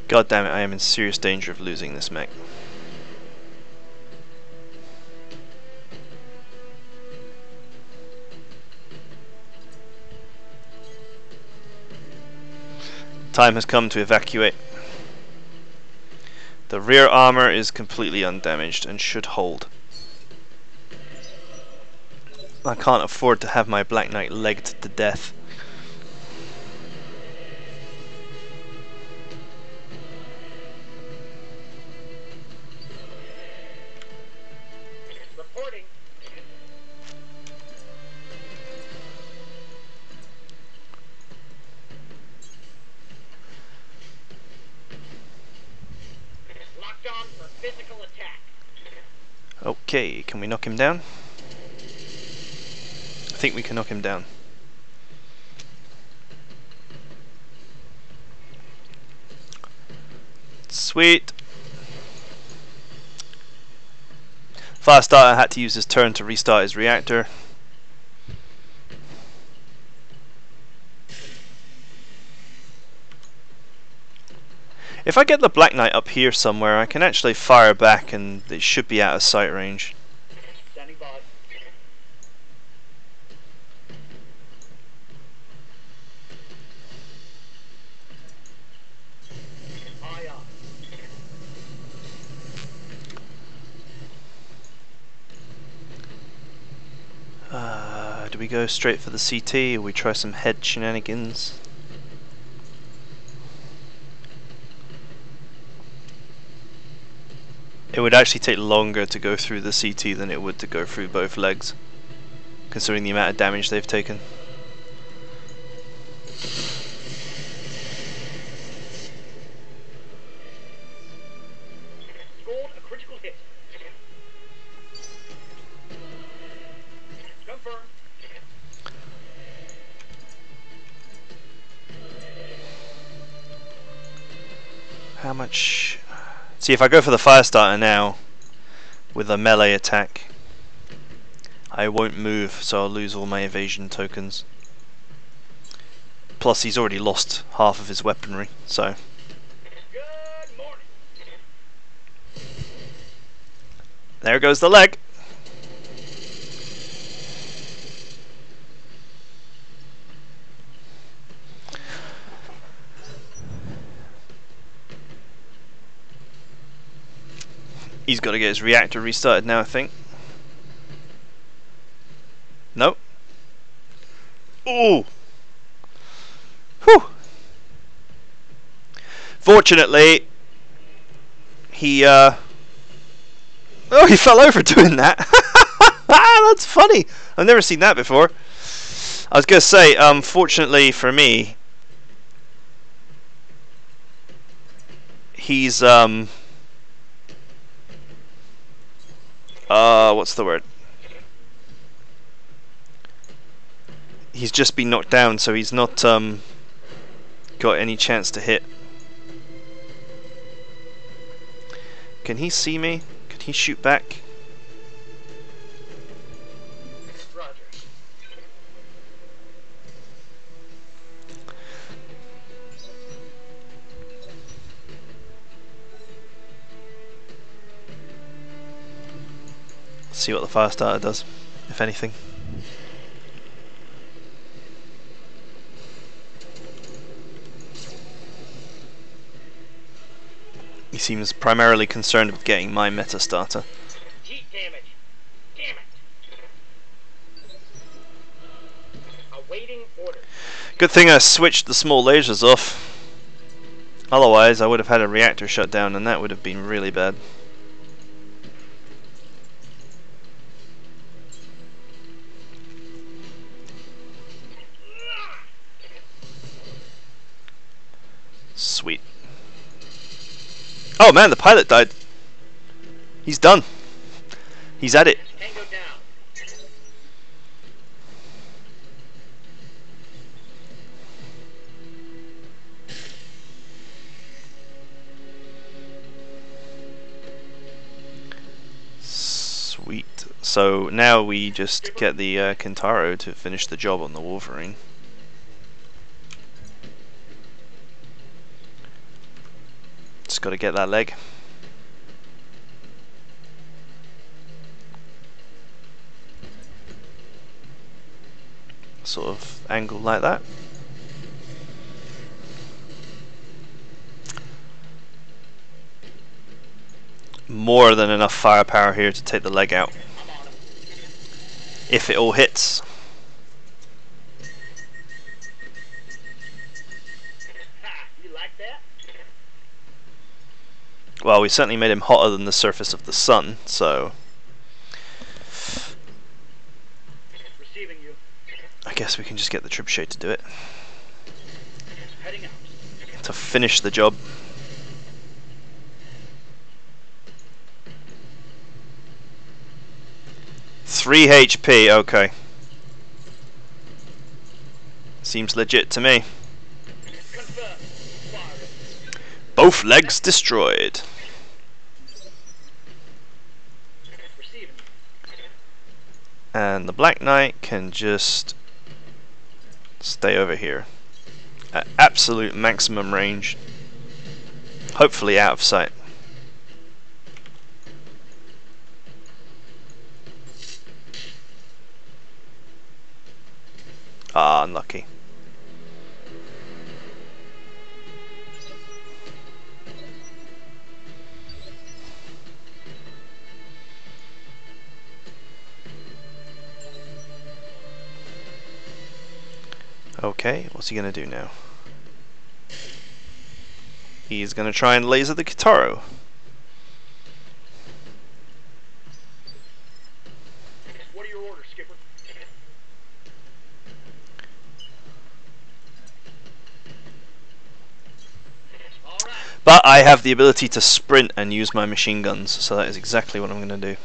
God damn it, I am in serious danger of losing this mech. Time has come to evacuate. The rear armor is completely undamaged and should hold. I can't afford to have my Black Knight legged to death.
Reporting. Locked on for physical attack.
Okay, can we knock him down? I think we can knock him down. Sweet. Firestarter had to use his turn to restart his reactor. If I get the Black Knight up here somewhere, I can actually fire back and it should be out of sight range.
Standing by. Aye, aye.
Do we go straight for the CT or we try some head shenanigans? It would actually take longer to go through the CT than it would to go through both legs, considering the amount of damage they've taken.
Scored a critical hit. Confirm.
How much? See, if I go for the fire starter now with a melee attack, I won't move, so I'll lose all my evasion tokens. Plus, he's already lost half of his weaponry, so.
Good morning.
There goes the leg. He's got to get his reactor restarted now, I think. Nope. Ooh. Whew. Fortunately, he oh, he fell over doing that. That's funny. I've never seen that before. I was gonna say, fortunately for me, he's what's the word? He's just been knocked down, so he's not got any chance to hit. Can he see me? Can he shoot back?
Roger.
Let's see what the fire starter does, if anything. He seems primarily concerned with getting my meta starter.
Heat damage. Damn it. Awaiting order.
Good thing I switched the small lasers off. Otherwise, I would have had a reactor shut down, and that would have been really bad. Sweet. Oh man, the pilot died. He's done. He's at it.
Tango down.
Sweet. So now we just get the Kintaro to finish the job on the Wolverine. Just got to get that leg. Sort of angle like that. More than enough firepower here to take the leg out. If it all hits.
Ha! You like that?
Well, we certainly made him hotter than the surface of the sun, so
Receiving you.
I guess we can just get the trebuchet to do it.
Heading out.
To finish the job. Three HP, okay. Seems legit to me.
Confirm. Fire.
Both legs destroyed.
Receiving.
And the Black Knight can just stay over here. At absolute maximum range. Hopefully out of sight. Ah, unlucky. Okay, what's he gonna do now? He's gonna try and laser the Kitaro. But I have the ability to sprint and use my machine guns, so that is exactly what I'm going to do.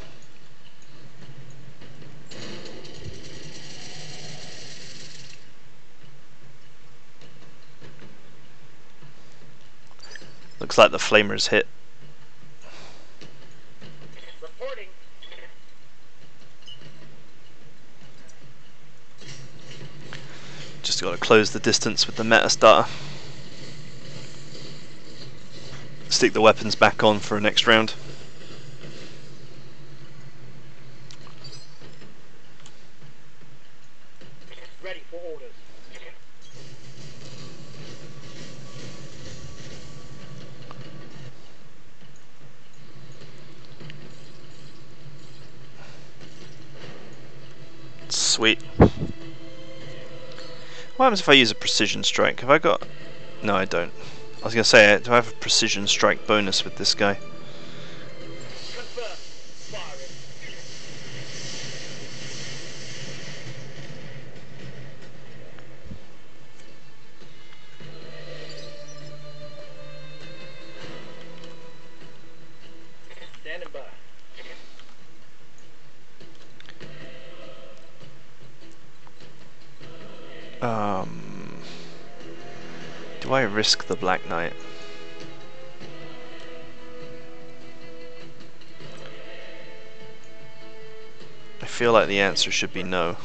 Looks like the flamer's hit.
Reporting.
Just got to close the distance with the meta starter. Stick the weapons back on for next round.
Ready for orders.
Sweet. What happens if I use a precision strike? Have I got... No, I don't. I was going to say, do I have a precision strike bonus with this guy?
Confirm. Firing. Standing by.
Do I risk the Black Knight? I feel like the answer should be no.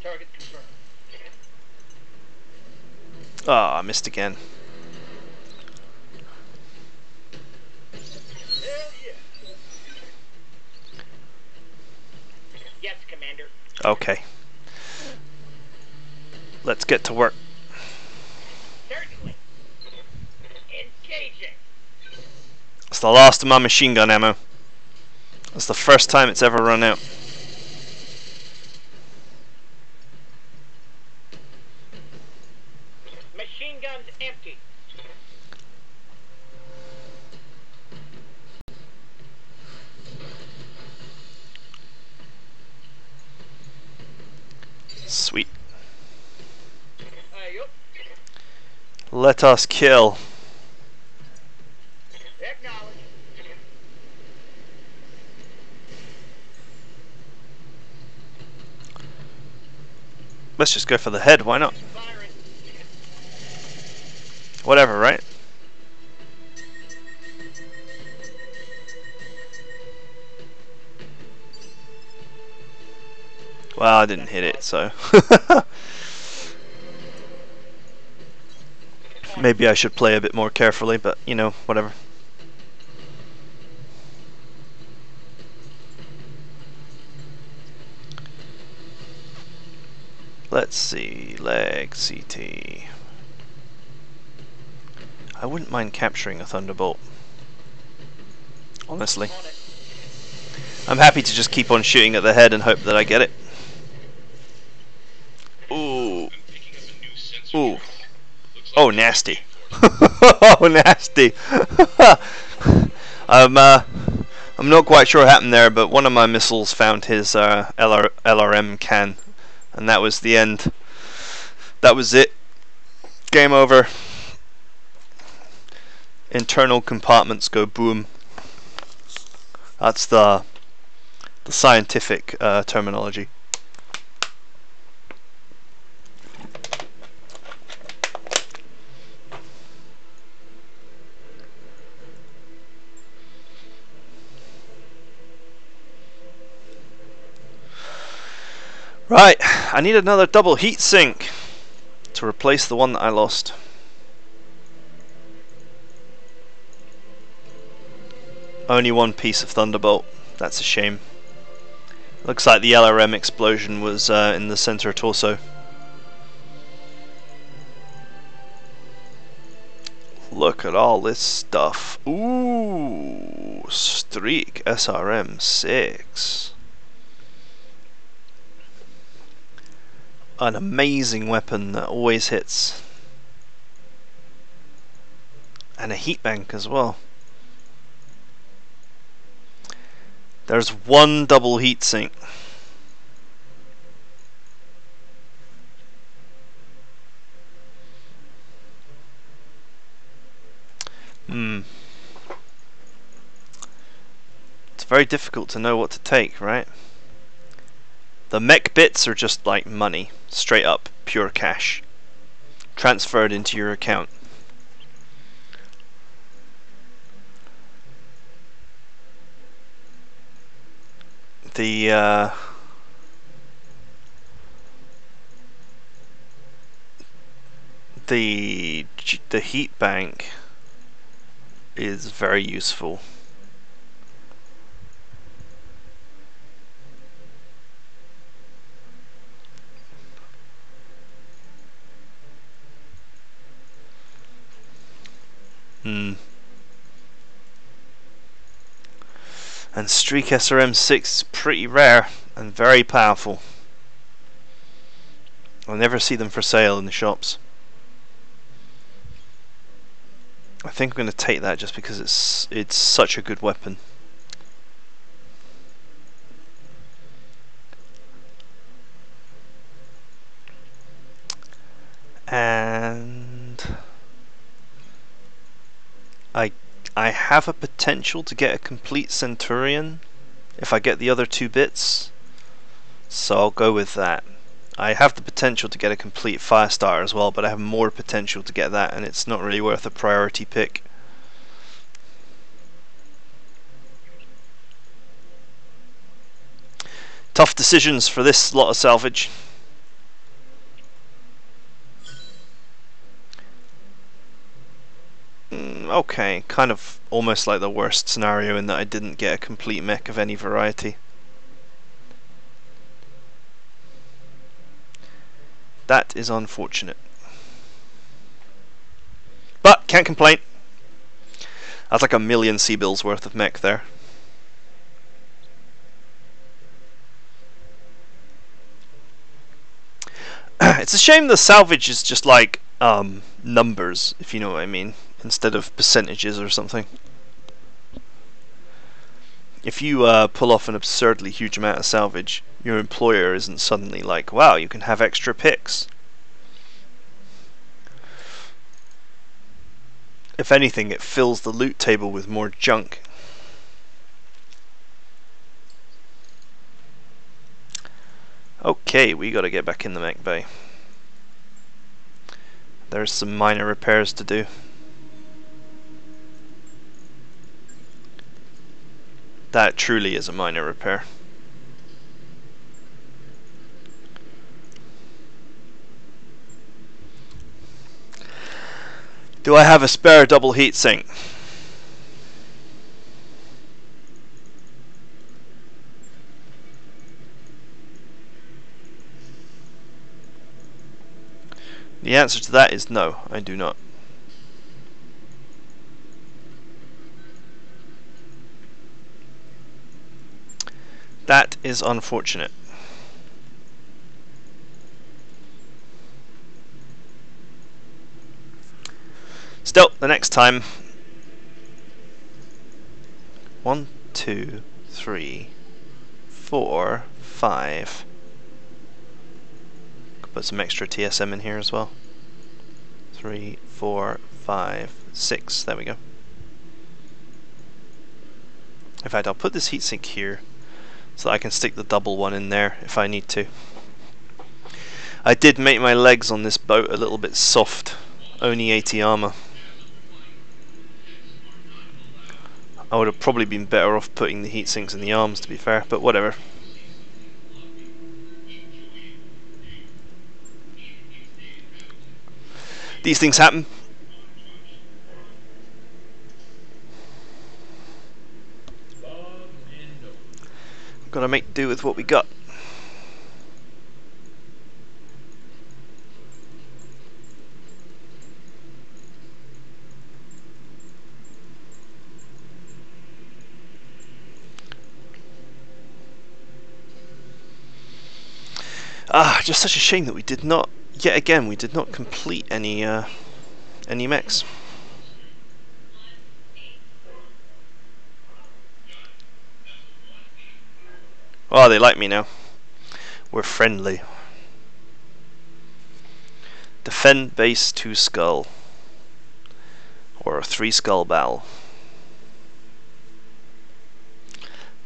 Target confirmed.
Ah, I missed again.
Hell yeah. Yes, Commander.
Okay. Let's get to work.
Certainly. Engaging.
It's the last of my machine gun ammo. It's the first time it's ever run out.
Machine guns empty.
Sweet.
Yup.
Let us kill.
Acknowledge.
Let's just go for the head, why not?
Firing.
Whatever, right? Well, I didn't hit it, so... Maybe I should play a bit more carefully, but, you know, whatever. Let's see, leg, CT. I wouldn't mind capturing a Thunderbolt. Honestly.
On it.
I'm happy to just keep on shooting at the head and hope that I get it. Ooh.
I'm picking up a new sensor.
Ooh.
Looks like
Oh,
it's
nasty.
reinforcement.
Oh, nasty. I'm not quite sure what happened there, but one of my missiles found his LRM can, and that was the end. That was it. Game over. Internal compartments go boom. That's the scientific terminology. Right, I need another double heat sink to replace the one that I lost. Only one piece of Thunderbolt. That's a shame. Looks like the LRM explosion was in the center torso. Look at all this stuff. Ooh, Streak SRM 6. An amazing weapon that always hits. And a heat bank as well. There's one double heat sink. very difficult to know what to take, right? The mech bits are just like money, straight up, pure cash, transferred into your account. The heat bank is very useful. And Streak SRM6 is pretty rare and very powerful. I'll never see them for sale in the shops. I think I'm going to take that just because it's such a good weapon. And I have a potential to get a complete Centurion if I get the other 2 bits, so I'll go with that. I have the potential to get a complete Firestarter as well, but I have more potential to get that, and it's not really worth a priority pick. Tough decisions for this lot of salvage. Okay, kind of almost like the worst scenario in that I didn't get a complete mech of any variety. That is unfortunate. But, can't complain. That's like 1,000,000 C-bills worth of mech there. It's a shame the salvage is just like numbers, if you know what I mean, instead of percentages or something. If you pull off an absurdly huge amount of salvage, your employer isn't suddenly like, wow, you can have extra picks. If anything, it fills the loot table with more junk. Okay, we gotta get back in the mech bay. There's some minor repairs to do. That truly is a minor repair. Do I have a spare double heatsink? The answer to that is no, I do not. That is unfortunate. Still, the next time. 1, 2, 3, 4, 5. Could put some extra TSM in here as well. 3, 4, 5, 6. There we go. In fact, I'll put this heatsink here so that I can stick the double one in there if I need to. I did make my legs on this boat a little bit soft. Only 80 armor. I would have probably been better off putting the heatsinks in the arms, to be fair, but whatever. These things happen. Gotta make do with what we got. Just such a shame that we did not, yet again, we did not complete any mechs. Oh, they like me now. We're friendly. Defend base 2 skull. Or 3 skull battle.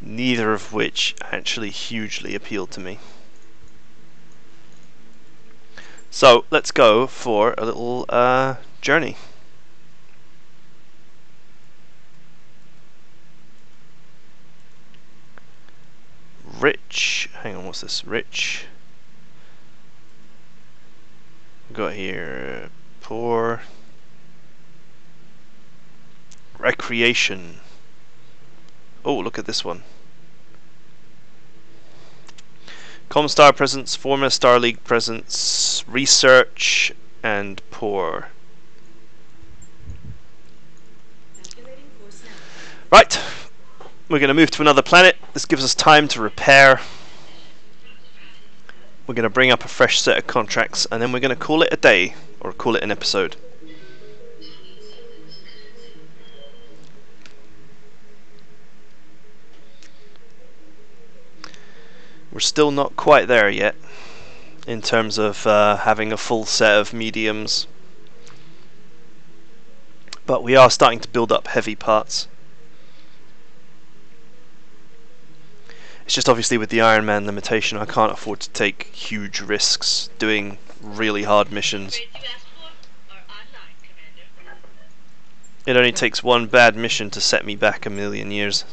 neither of which actually hugely appealed to me. So let's go for a little journey. Rich, hang on, what's this? Rich. Got here poor. Recreation. Oh, look at this one. Comstar presence, former Star League presence, research, and poor. Right, we're going to move to another planet. This gives us time to repair. We're going to bring up a fresh set of contracts, and then we're going to call it a day, or call it an episode. We're still not quite there yet in terms of having a full set of mediums, but we are starting to build up heavy parts. It's just obviously with the Iron Man limitation, I can't afford to take huge risks doing really hard missions. It only takes one bad mission to set me back a million years.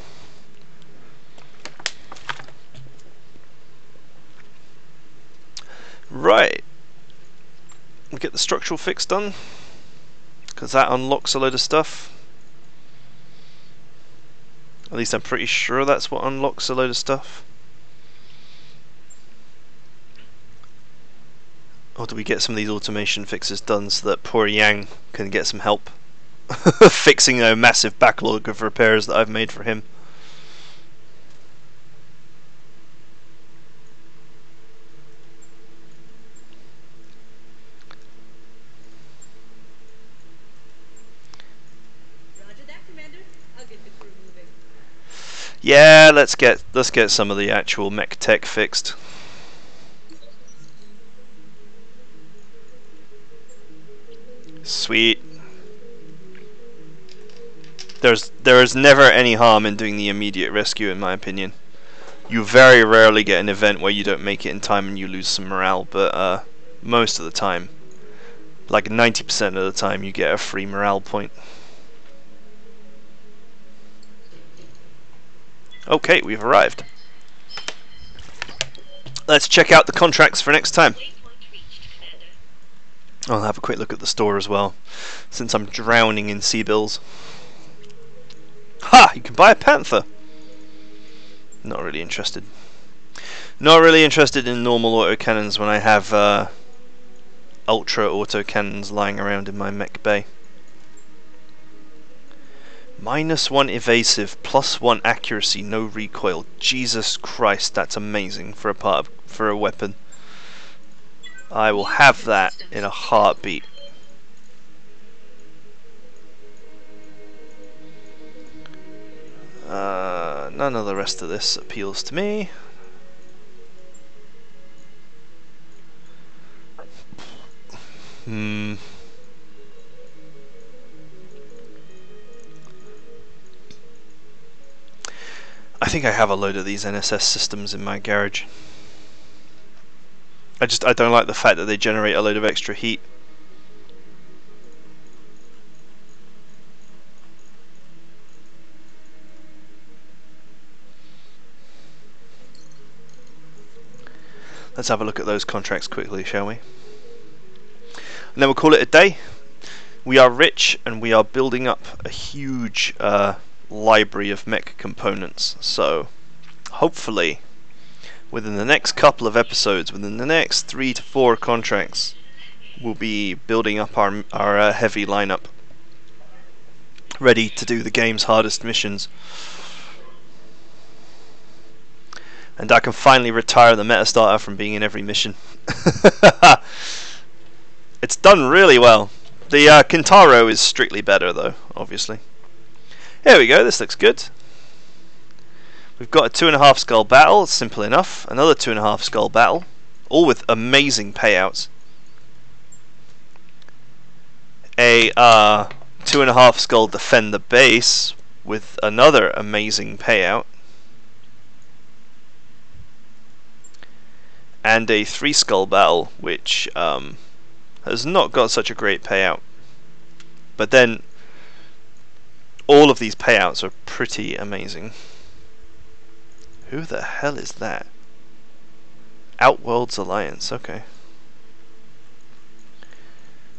Right, we'll get the structural fix done, because that unlocks a load of stuff. At least I'm pretty sure that's what unlocks a load of stuff. Or do we get some of these automation fixes done so that poor Yang can get some help fixing a massive backlog of repairs that I've made for him? Yeah, let's get some of the actual mech tech fixed. Sweet. There is never any harm in doing the immediate rescue, in my opinion. You very rarely get an event where you don't make it in time and you lose some morale, but most of the time, like 90% of the time, you get a free morale point. Okay, we've arrived. Let's check out the contracts for next time. I'll have a quick look at the store as well, since I'm drowning in sea bills. Ha! You can buy a panther! Not really interested. Not really interested in normal autocannons when I have ultra autocannons lying around in my mech bay. -1 evasive, +1 accuracy, no recoil. Jesus Christ, that's amazing for a weapon. I will have that in a heartbeat. None of the rest of this appeals to me. I think I have a load of these NSS systems in my garage. I don't like the fact that they generate a load of extra heat. Let's have a look at those contracts quickly, shall we? And then we'll call it a day. We are rich and we are building up a huge library of mech components, so hopefully within the next couple of episodes, within the next 3 to 4 contracts, we'll be building up our heavy lineup, ready to do the game's hardest missions, and I can finally retire the meta starter from being in every mission. It's done really well. The Kintaro is strictly better though, obviously. Here we go, this looks good. We've got a 2.5 skull battle, simple enough. Another 2.5 skull battle, all with amazing payouts. A 2.5 skull defend the base with another amazing payout. and a 3 skull battle, which has not got such a great payout. But then all of these payouts are pretty amazing. Who the hell is that? Outworlds Alliance, okay.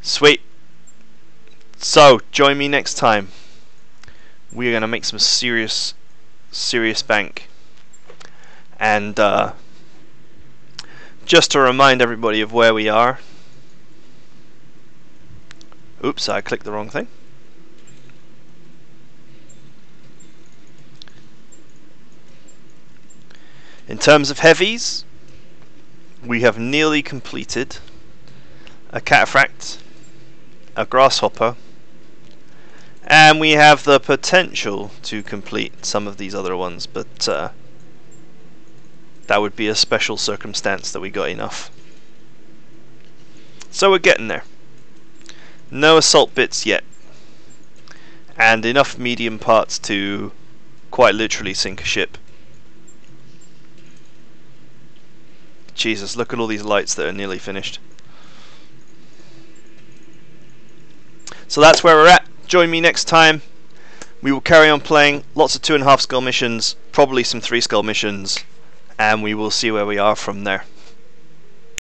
Sweet. So, join me next time. We're going to make some serious bank. And just to remind everybody of where we are. Oops, I clicked the wrong thing. In terms of heavies, we have nearly completed a cataphract, a grasshopper, and we have the potential to complete some of these other ones, but that would be a special circumstance that we got enough. So we're getting there. No assault bits yet, and enough medium parts to quite literally sink a ship. Jesus, look at all these lights that are nearly finished. So that's where we're at. Join me next time. We will carry on playing lots of 2.5 skull missions, probably some 3 skull missions, and we will see where we are from there.